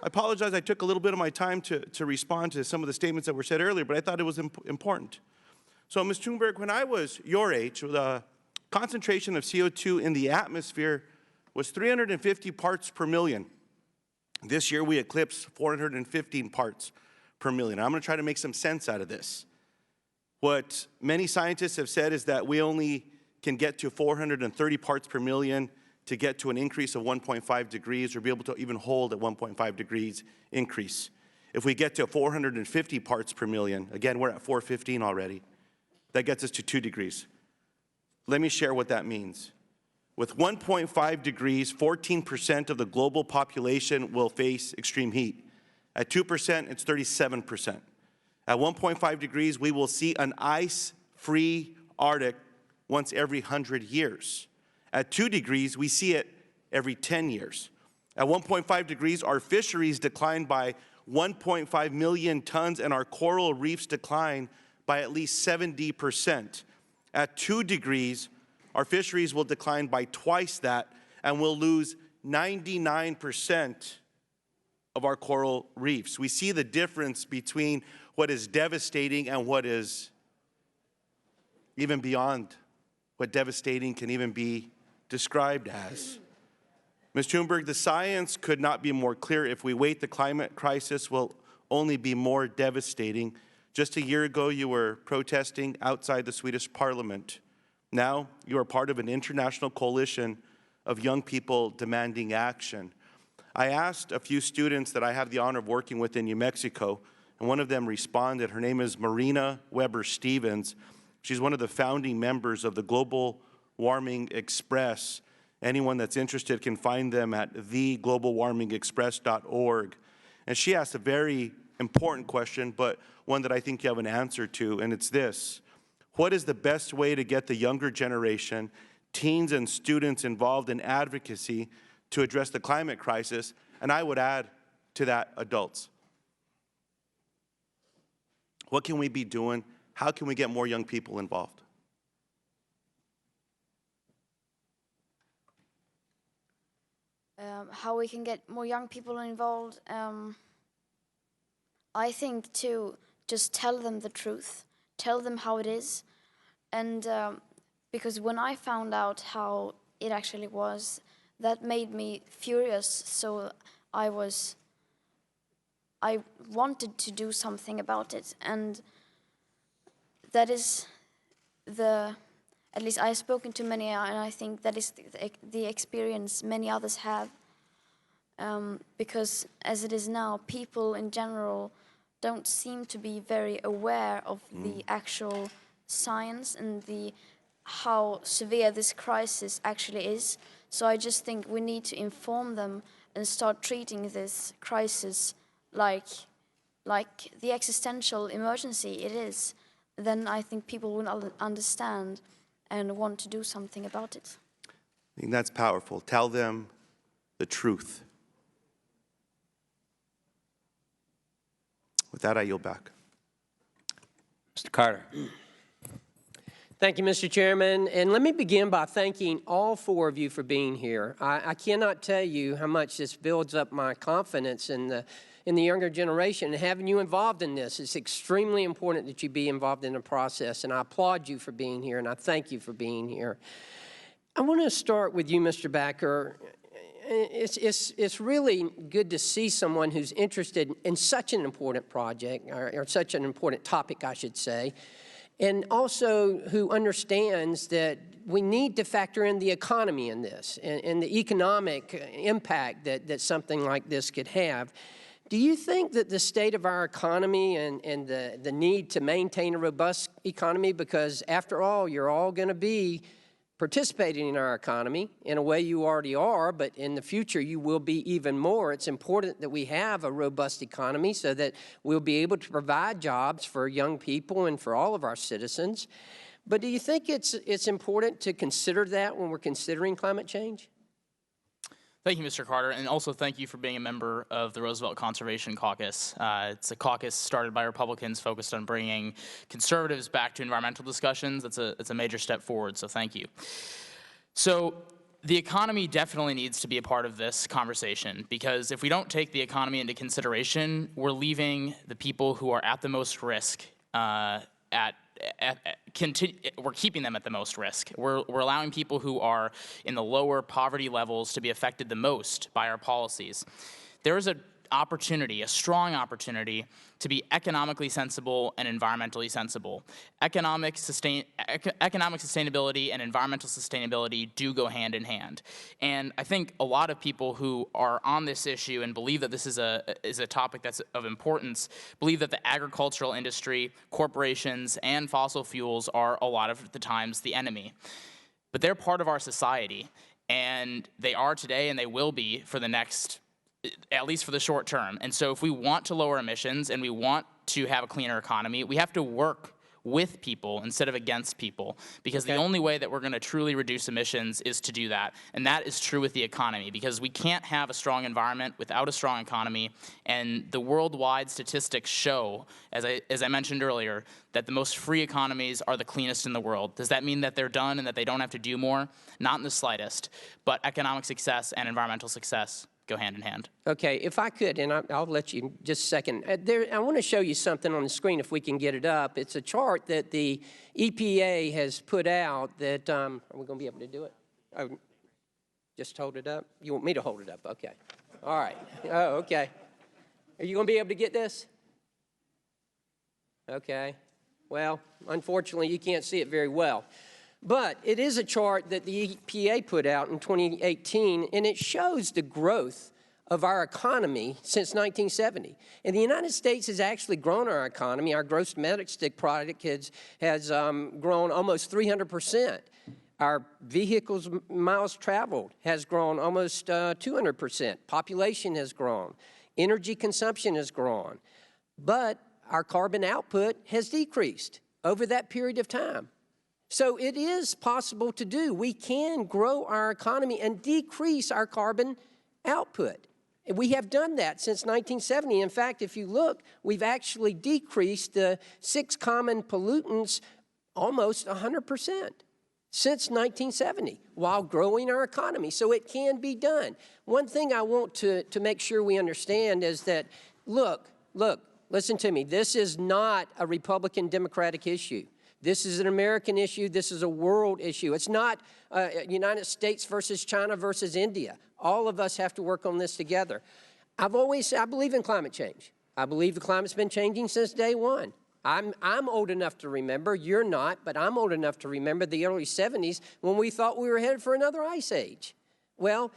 I apologize I took a little bit of my time to respond to some of the statements that were said earlier, but I thought it was important. So, Ms. Thunberg, when I was your age, the concentration of CO2 in the atmosphere was 350 parts per million. This year we eclipsed 415 parts per million. I'm going to try to make some sense out of this. What many scientists have said is that we only can get to 430 parts per million to get to an increase of 1.5 degrees or be able to even hold at 1.5 degrees increase. If we get to 450 parts per million, again, we're at 415 already, that gets us to 2 degrees. Let me share what that means. With 1.5 degrees, 14% of the global population will face extreme heat. At 2%, it's 37%. At 1.5 degrees, we will see an ice-free Arctic once every 100 years. At 2 degrees, we see it every 10 years. At 1.5 degrees, our fisheries decline by 1.5 million tons and our coral reefs decline by at least 70%. At 2 degrees, our fisheries will decline by twice that and we'll lose 99% of our coral reefs. We see the difference between what is devastating and what is even beyond what devastating can even be described as. Ms. Thunberg, the science could not be more clear. If we wait, the climate crisis will only be more devastating. Just a year ago, you were protesting outside the Swedish parliament. Now, you are part of an international coalition of young people demanding action. I asked a few students that I have the honor of working with in New Mexico, and one of them responded. Her name is Marina Weber-Stevens. She's one of the founding members of the Global Warming Express. Anyone that's interested can find them at theglobalwarmingexpress.org. And she asked a very important question, but one that I think you have an answer to, and it's this. What is the best way to get the younger generation, teens and students involved in advocacy to address the climate crisis? And I would add to that, adults. What can we be doing? How can we get more young people involved? How we can get more young people involved? I think to just tell them the truth, tell them how it is. And because when I found out how it actually was, that made me furious. So I wanted to do something about it. And that is at least I've spoken to many, and I think that is the experience many others have. Because as it is now, people in general don't seem to be very aware of the actual science and how severe this crisis actually is. So I just think we need to inform them and start treating this crisis like the existential emergency it is. Then I think people will understand and want to do something about it. I think that's powerful. Tell them the truth. With that, I yield back. Mr. Carter. Thank you, Mr. Chairman. And let me begin by thanking all four of you for being here. I cannot tell you how much this builds up my confidence in the younger generation and having you involved in this. It's extremely important that you be involved in the process, and I applaud you for being here, and I thank you for being here. I want to start with you, Mr. Backer. It's really good to see someone who's interested in such an important project, or such an important topic, I should say, and also who understands that we need to factor in the economy in this and the economic impact that something like this could have. Do you think that the state of our economy and the need to maintain a robust economy, because after all, you're all going to be participating in our economy in a way you already are, but in the future you will be even more. It's important that we have a robust economy so that we'll be able to provide jobs for young people and for all of our citizens. But do you think it's important to consider that when we're considering climate change? Thank you, Mr. Carter, and also thank you for being a member of the Roosevelt Conservation Caucus. It's a caucus started by Republicans focused on bringing conservatives back to environmental discussions. It's a major step forward, so thank you. So the economy definitely needs to be a part of this conversation, because if we don't take the economy into consideration, we're leaving the people who are at the most risk we're keeping them at the most risk. We're allowing people who are in the lower poverty levels to be affected the most by our policies. There is an opportunity, a strong opportunity, to be economically sensible and environmentally sensible. Economic sustainability and environmental sustainability do go hand in hand. And I think a lot of people who are on this issue and believe that this is a topic that's of importance believe that the agricultural industry, corporations, and fossil fuels are a lot of the times the enemy. But they're part of our society, and they are today and they will be for the next, at least for the short term. And so if we want to lower emissions and we want to have a cleaner economy, we have to work with people instead of against people, because the only way that we're going to truly reduce emissions is to do that. And that is true with the economy, because we can't have a strong environment without a strong economy. And the worldwide statistics show, as I mentioned earlier, that the most free economies are the cleanest in the world. Does that mean that they're done and that they don't have to do more? Not in the slightest. But economic success and environmental success go hand in hand. Okay, if I could, and I'll let you in just a second. I want to show you something on the screen if we can get it up. It's a chart that the EPA has put out that, are we going to be able to do it? Oh, just hold it up? You want me to hold it up? Okay. All right. Oh, okay. Are you going to be able to get this? Okay. Well, unfortunately, you can't see it very well. But it is a chart that the EPA put out in 2018, and it shows the growth of our economy since 1970. And the United States has actually grown our economy. Our gross domestic product has grown almost 300%. Our vehicles miles traveled has grown almost 200%. Population has grown. Energy consumption has grown. But our carbon output has decreased over that period of time. So it is possible to do. We can grow our economy and decrease our carbon output. And we have done that since 1970. In fact, if you look, we've actually decreased the 6 common pollutants almost 100% since 1970 while growing our economy. So it can be done. One thing I want to make sure we understand is that, look, listen to me. This is not a Republican-Democratic issue. This is an American issue. This is a world issue. It's not United States versus China versus India. All of us have to work on this together. I believe in climate change. I believe the climate's been changing since day one. I'm old enough to remember. You're not, but I'm old enough to remember the early 70s when we thought we were headed for another ice age. Well,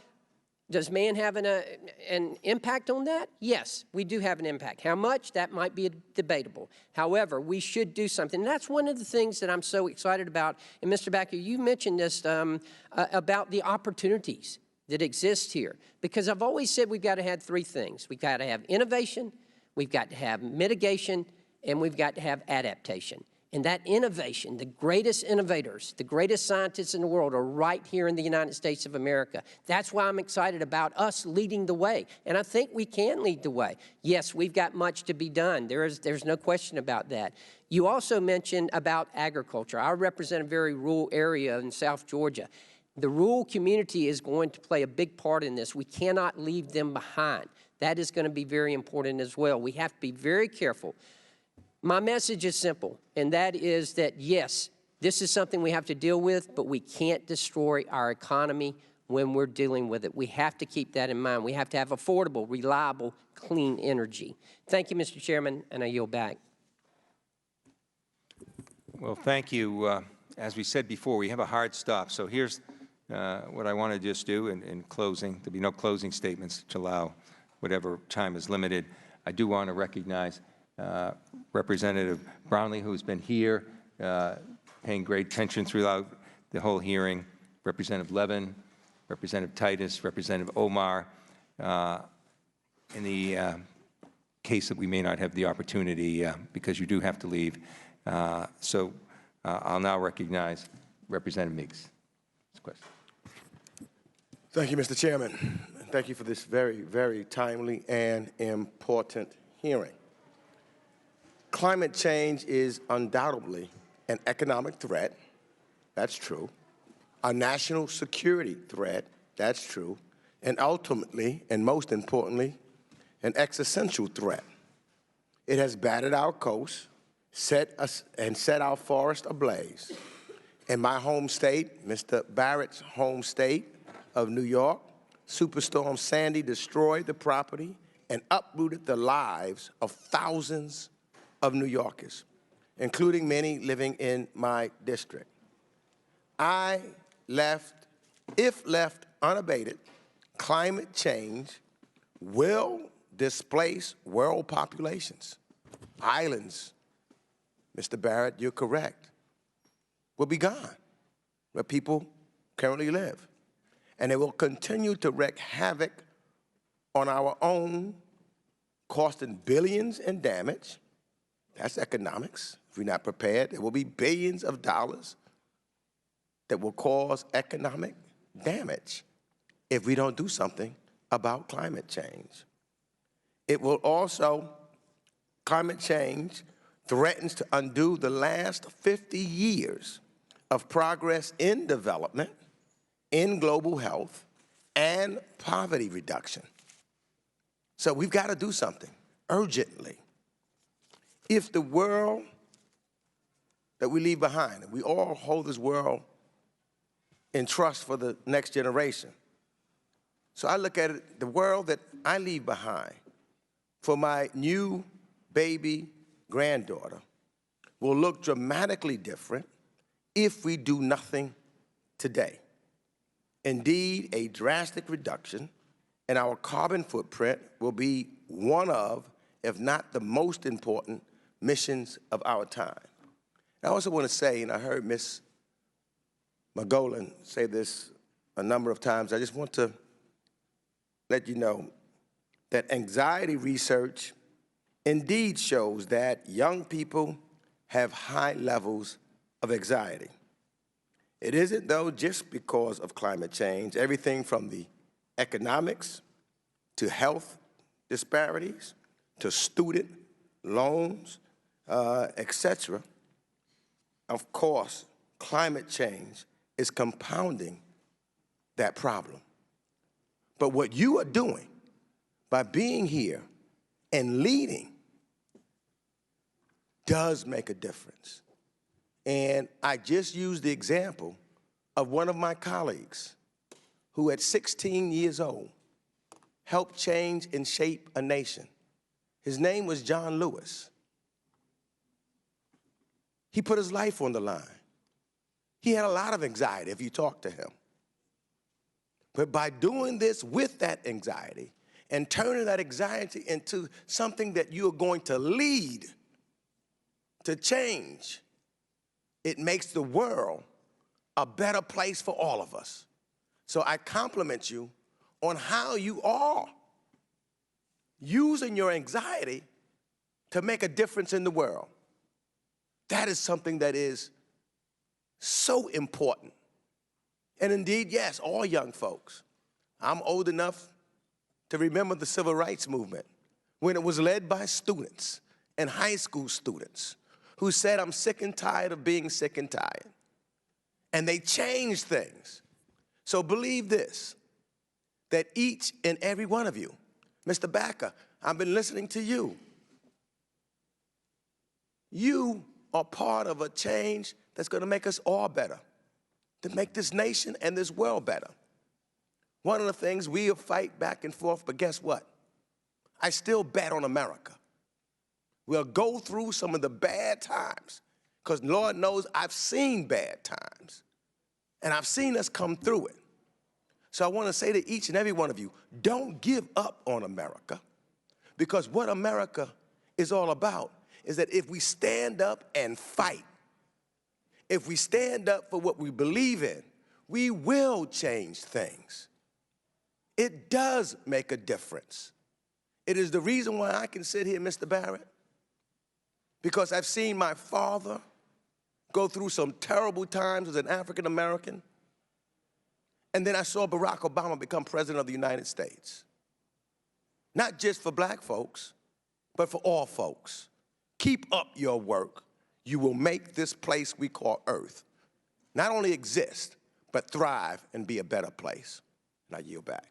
does man have an impact on that? Yes, we do have an impact. How much? That might be debatable. However, we should do something. And that's one of the things that I'm so excited about. And Mr. Backer, you mentioned this about the opportunities that exist here. Because I've always said we've got to have 3 things. We've got to have innovation, we've got to have mitigation, and we've got to have adaptation. And that innovation, the greatest innovators, the greatest scientists in the world are right here in the United States of America. That's why I'm excited about us leading the way. And I think we can lead the way. Yes, we've got much to be done. There's no question about that. You also mentioned about agriculture. I represent a very rural area in South Georgia. The rural community is going to play a big part in this. We cannot leave them behind. That is going to be very important as well. We have to be very careful. My message is simple, and that is that, yes, this is something we have to deal with, but we can't destroy our economy when we're dealing with it. We have to keep that in mind. We have to have affordable, reliable, clean energy. Thank you, Mr. Chairman, and I yield back. Well, thank you. As we said before, we have a hard stop. So here's what I want to just do in closing. There'll be no closing statements to allow whatever time is limited. I do want to recognize Representative Brownlee, who's been here, paying great attention throughout the whole hearing, Representative Levin, Representative Titus, Representative Omar, in the case that we may not have the opportunity because you do have to leave. So I'll now recognize Representative Meeks. Thank you, Mr. Chairman. Thank you for this very, very timely and important hearing. Climate change is undoubtedly an economic threat. That's true. a national security threat, that's true, and ultimately, and most importantly, an existential threat. It has battered our coast, set our forest ablaze. In my home state, Mr. Barrett's home state of New York, Superstorm Sandy destroyed the property and uprooted the lives of thousands of New Yorkers, including many living in my district. If left unabated, climate change will displace world populations. Islands, Mr. Barrett, you're correct, will be gone where people currently live. And it will continue to wreak havoc on our own, costing billions in damage. That's economics. If we're not prepared, there will be billions of dollars that will cause economic damage if we don't do something about climate change. It will also, climate change threatens to undo the last 50 years of progress in development, in global health, and poverty reduction. So we've got to do something urgently. If the world that we leave behind, and we all hold this world in trust for the next generation. So I look at it, the world that I leave behind for my new baby granddaughter will look dramatically different if we do nothing today. Indeed, a drastic reduction in our carbon footprint will be one of, if not the most important, missions of our time. I also want to say, and I heard Ms. McGolan say this a number of times, I just want to let you know that anxiety research indeed shows that young people have high levels of anxiety. It isn't, though, just because of climate change. Everything from the economics to health disparities to student loans, etc. Of course, climate change is compounding that problem. But what you are doing by being here and leading does make a difference. And I just used the example of one of my colleagues who at 16 years old helped change and shape a nation. His name was John Lewis. He put his life on the line. He had a lot of anxiety if you talk to him. But by doing this with that anxiety and turning that anxiety into something that you are going to lead to change, it makes the world a better place for all of us. So I compliment you on how you are using your anxiety to make a difference in the world. That is something that is so important. And indeed, yes, all young folks. I'm old enough to remember the civil rights movement when it was led by students and high school students who said, I'm sick and tired of being sick and tired. And they changed things. So believe this, that each and every one of you, Mr. Backer, I've been listening to you. You are part of a change that's going to make us all better, to make this nation and this world better. One of the things we'll fight back and forth, but guess what? I still bet on America. We'll go through some of the bad times, because Lord knows I've seen bad times, and I've seen us come through it. So I want to say to each and every one of you, don't give up on America, because what America is all about is that if we stand up and fight, if we stand up for what we believe in, we will change things. It does make a difference. It is the reason why I can sit here, Mr. Barrett, because I've seen my father go through some terrible times as an African American, and then I saw Barack Obama become president of the United States. Not just for black folks, but for all folks. Keep up your work. You will make this place we call Earth not only exist, but thrive and be a better place. And I yield back.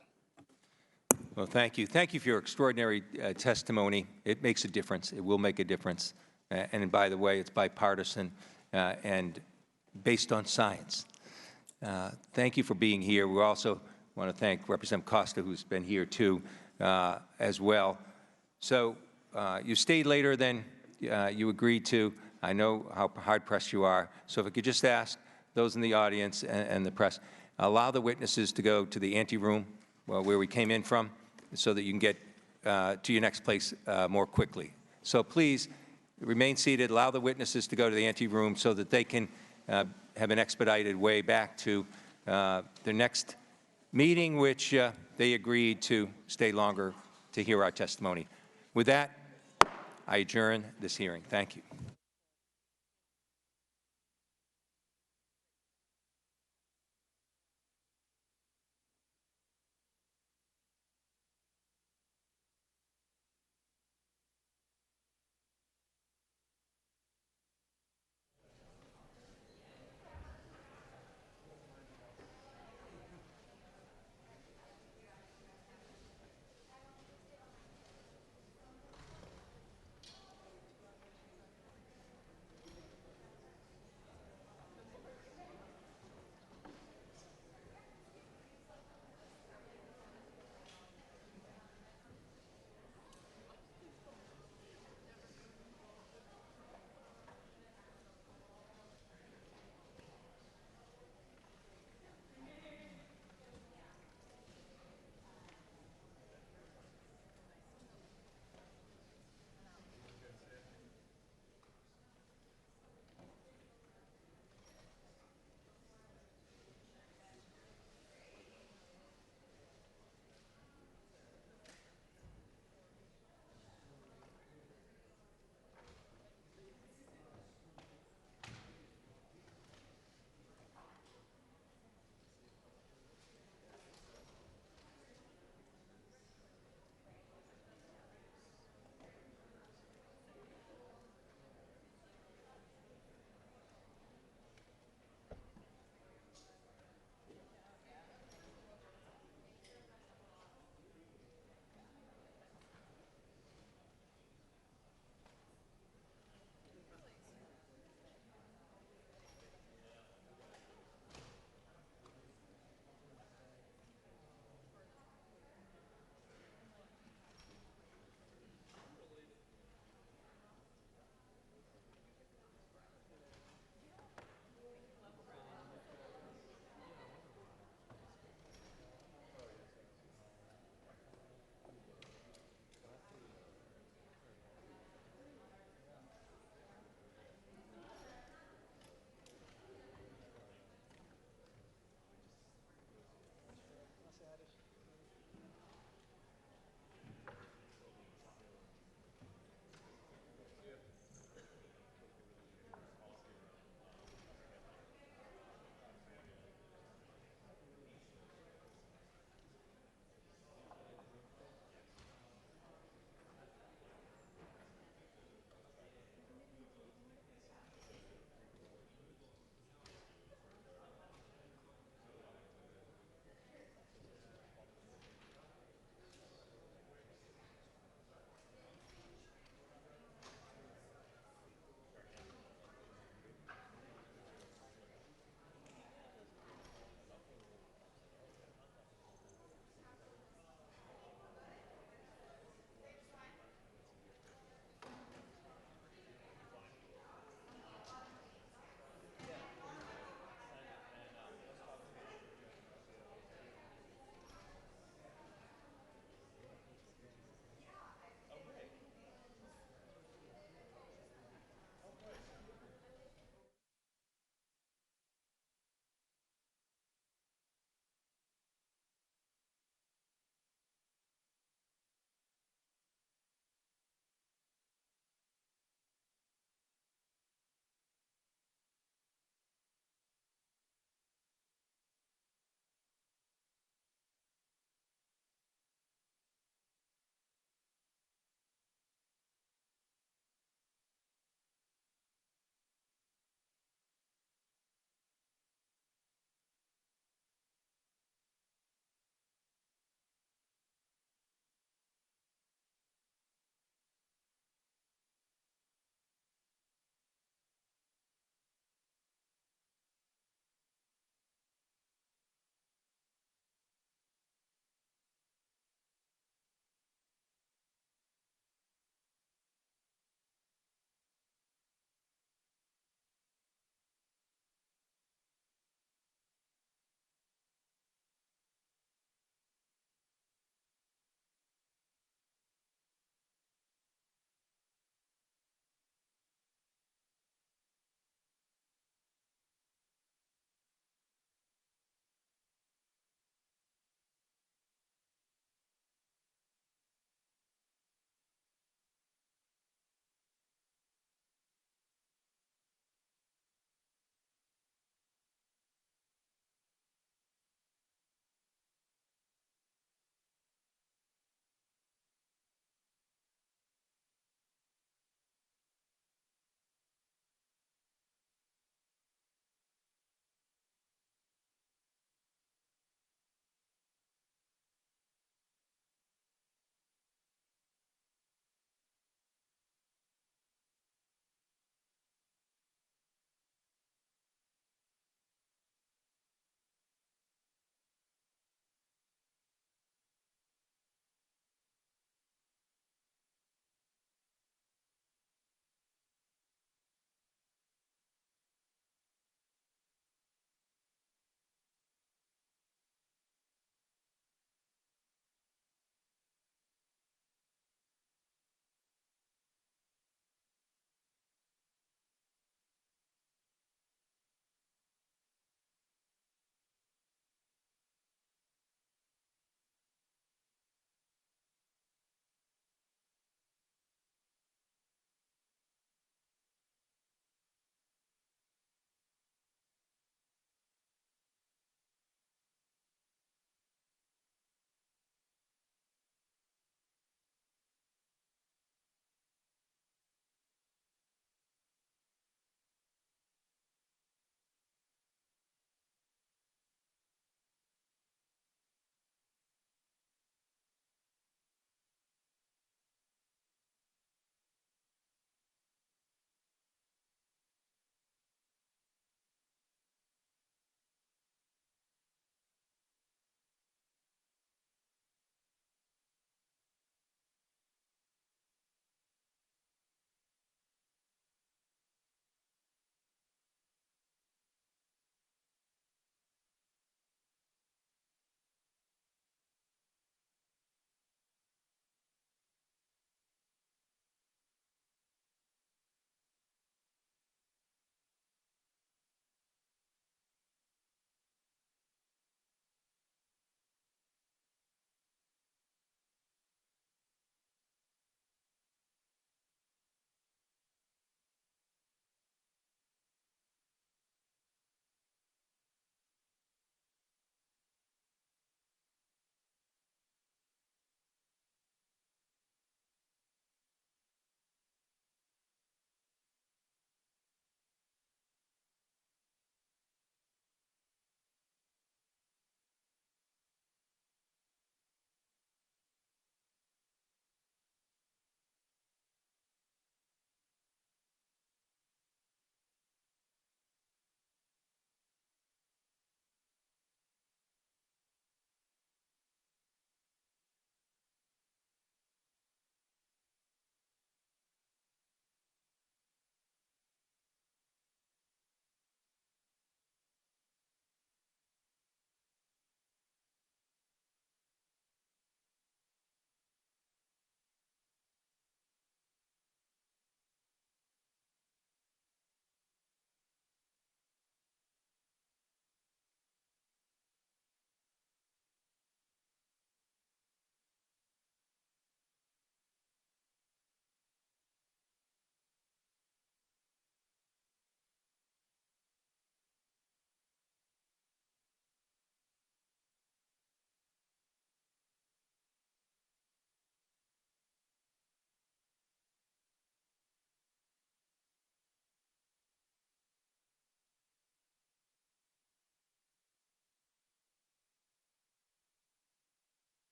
Well, thank you. Thank you for your extraordinary testimony. It makes a difference. It will make a difference. And by the way, it's bipartisan and based on science. Thank you for being here. We also want to thank Representative Costa, who's been here too, as well. So you stayed later than you agreed to. I know how hard-pressed you are. So if I could just ask those in the audience and the press, allow the witnesses to go to the anteroom where we came in from so that you can get to your next place more quickly. So please remain seated. Allow the witnesses to go to the anteroom so that they can have an expedited way back to their next meeting, which they agreed to stay longer to hear our testimony. With that, I adjourn this hearing. Thank you.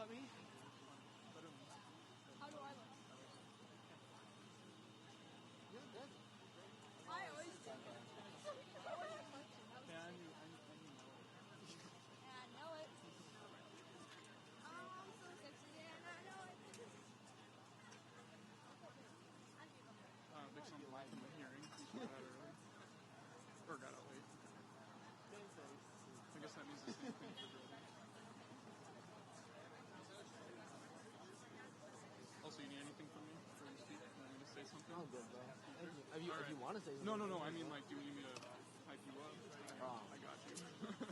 about me? How do I look? You're good. I always do. Yeah, I knew Yeah, I know it. Oh, I'm so sexy, and I know it. Big something live in the hearing. He got out early. Or got out late. I guess that means the same thing for Jordan. Also, you need anything from me for you to speak? You want me to say something? I'm good, bro. Thank you. If you want to say something. No. I mean, like, do you need me to hype you up? Oh. I got you.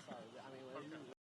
Sorry, I mean, okay.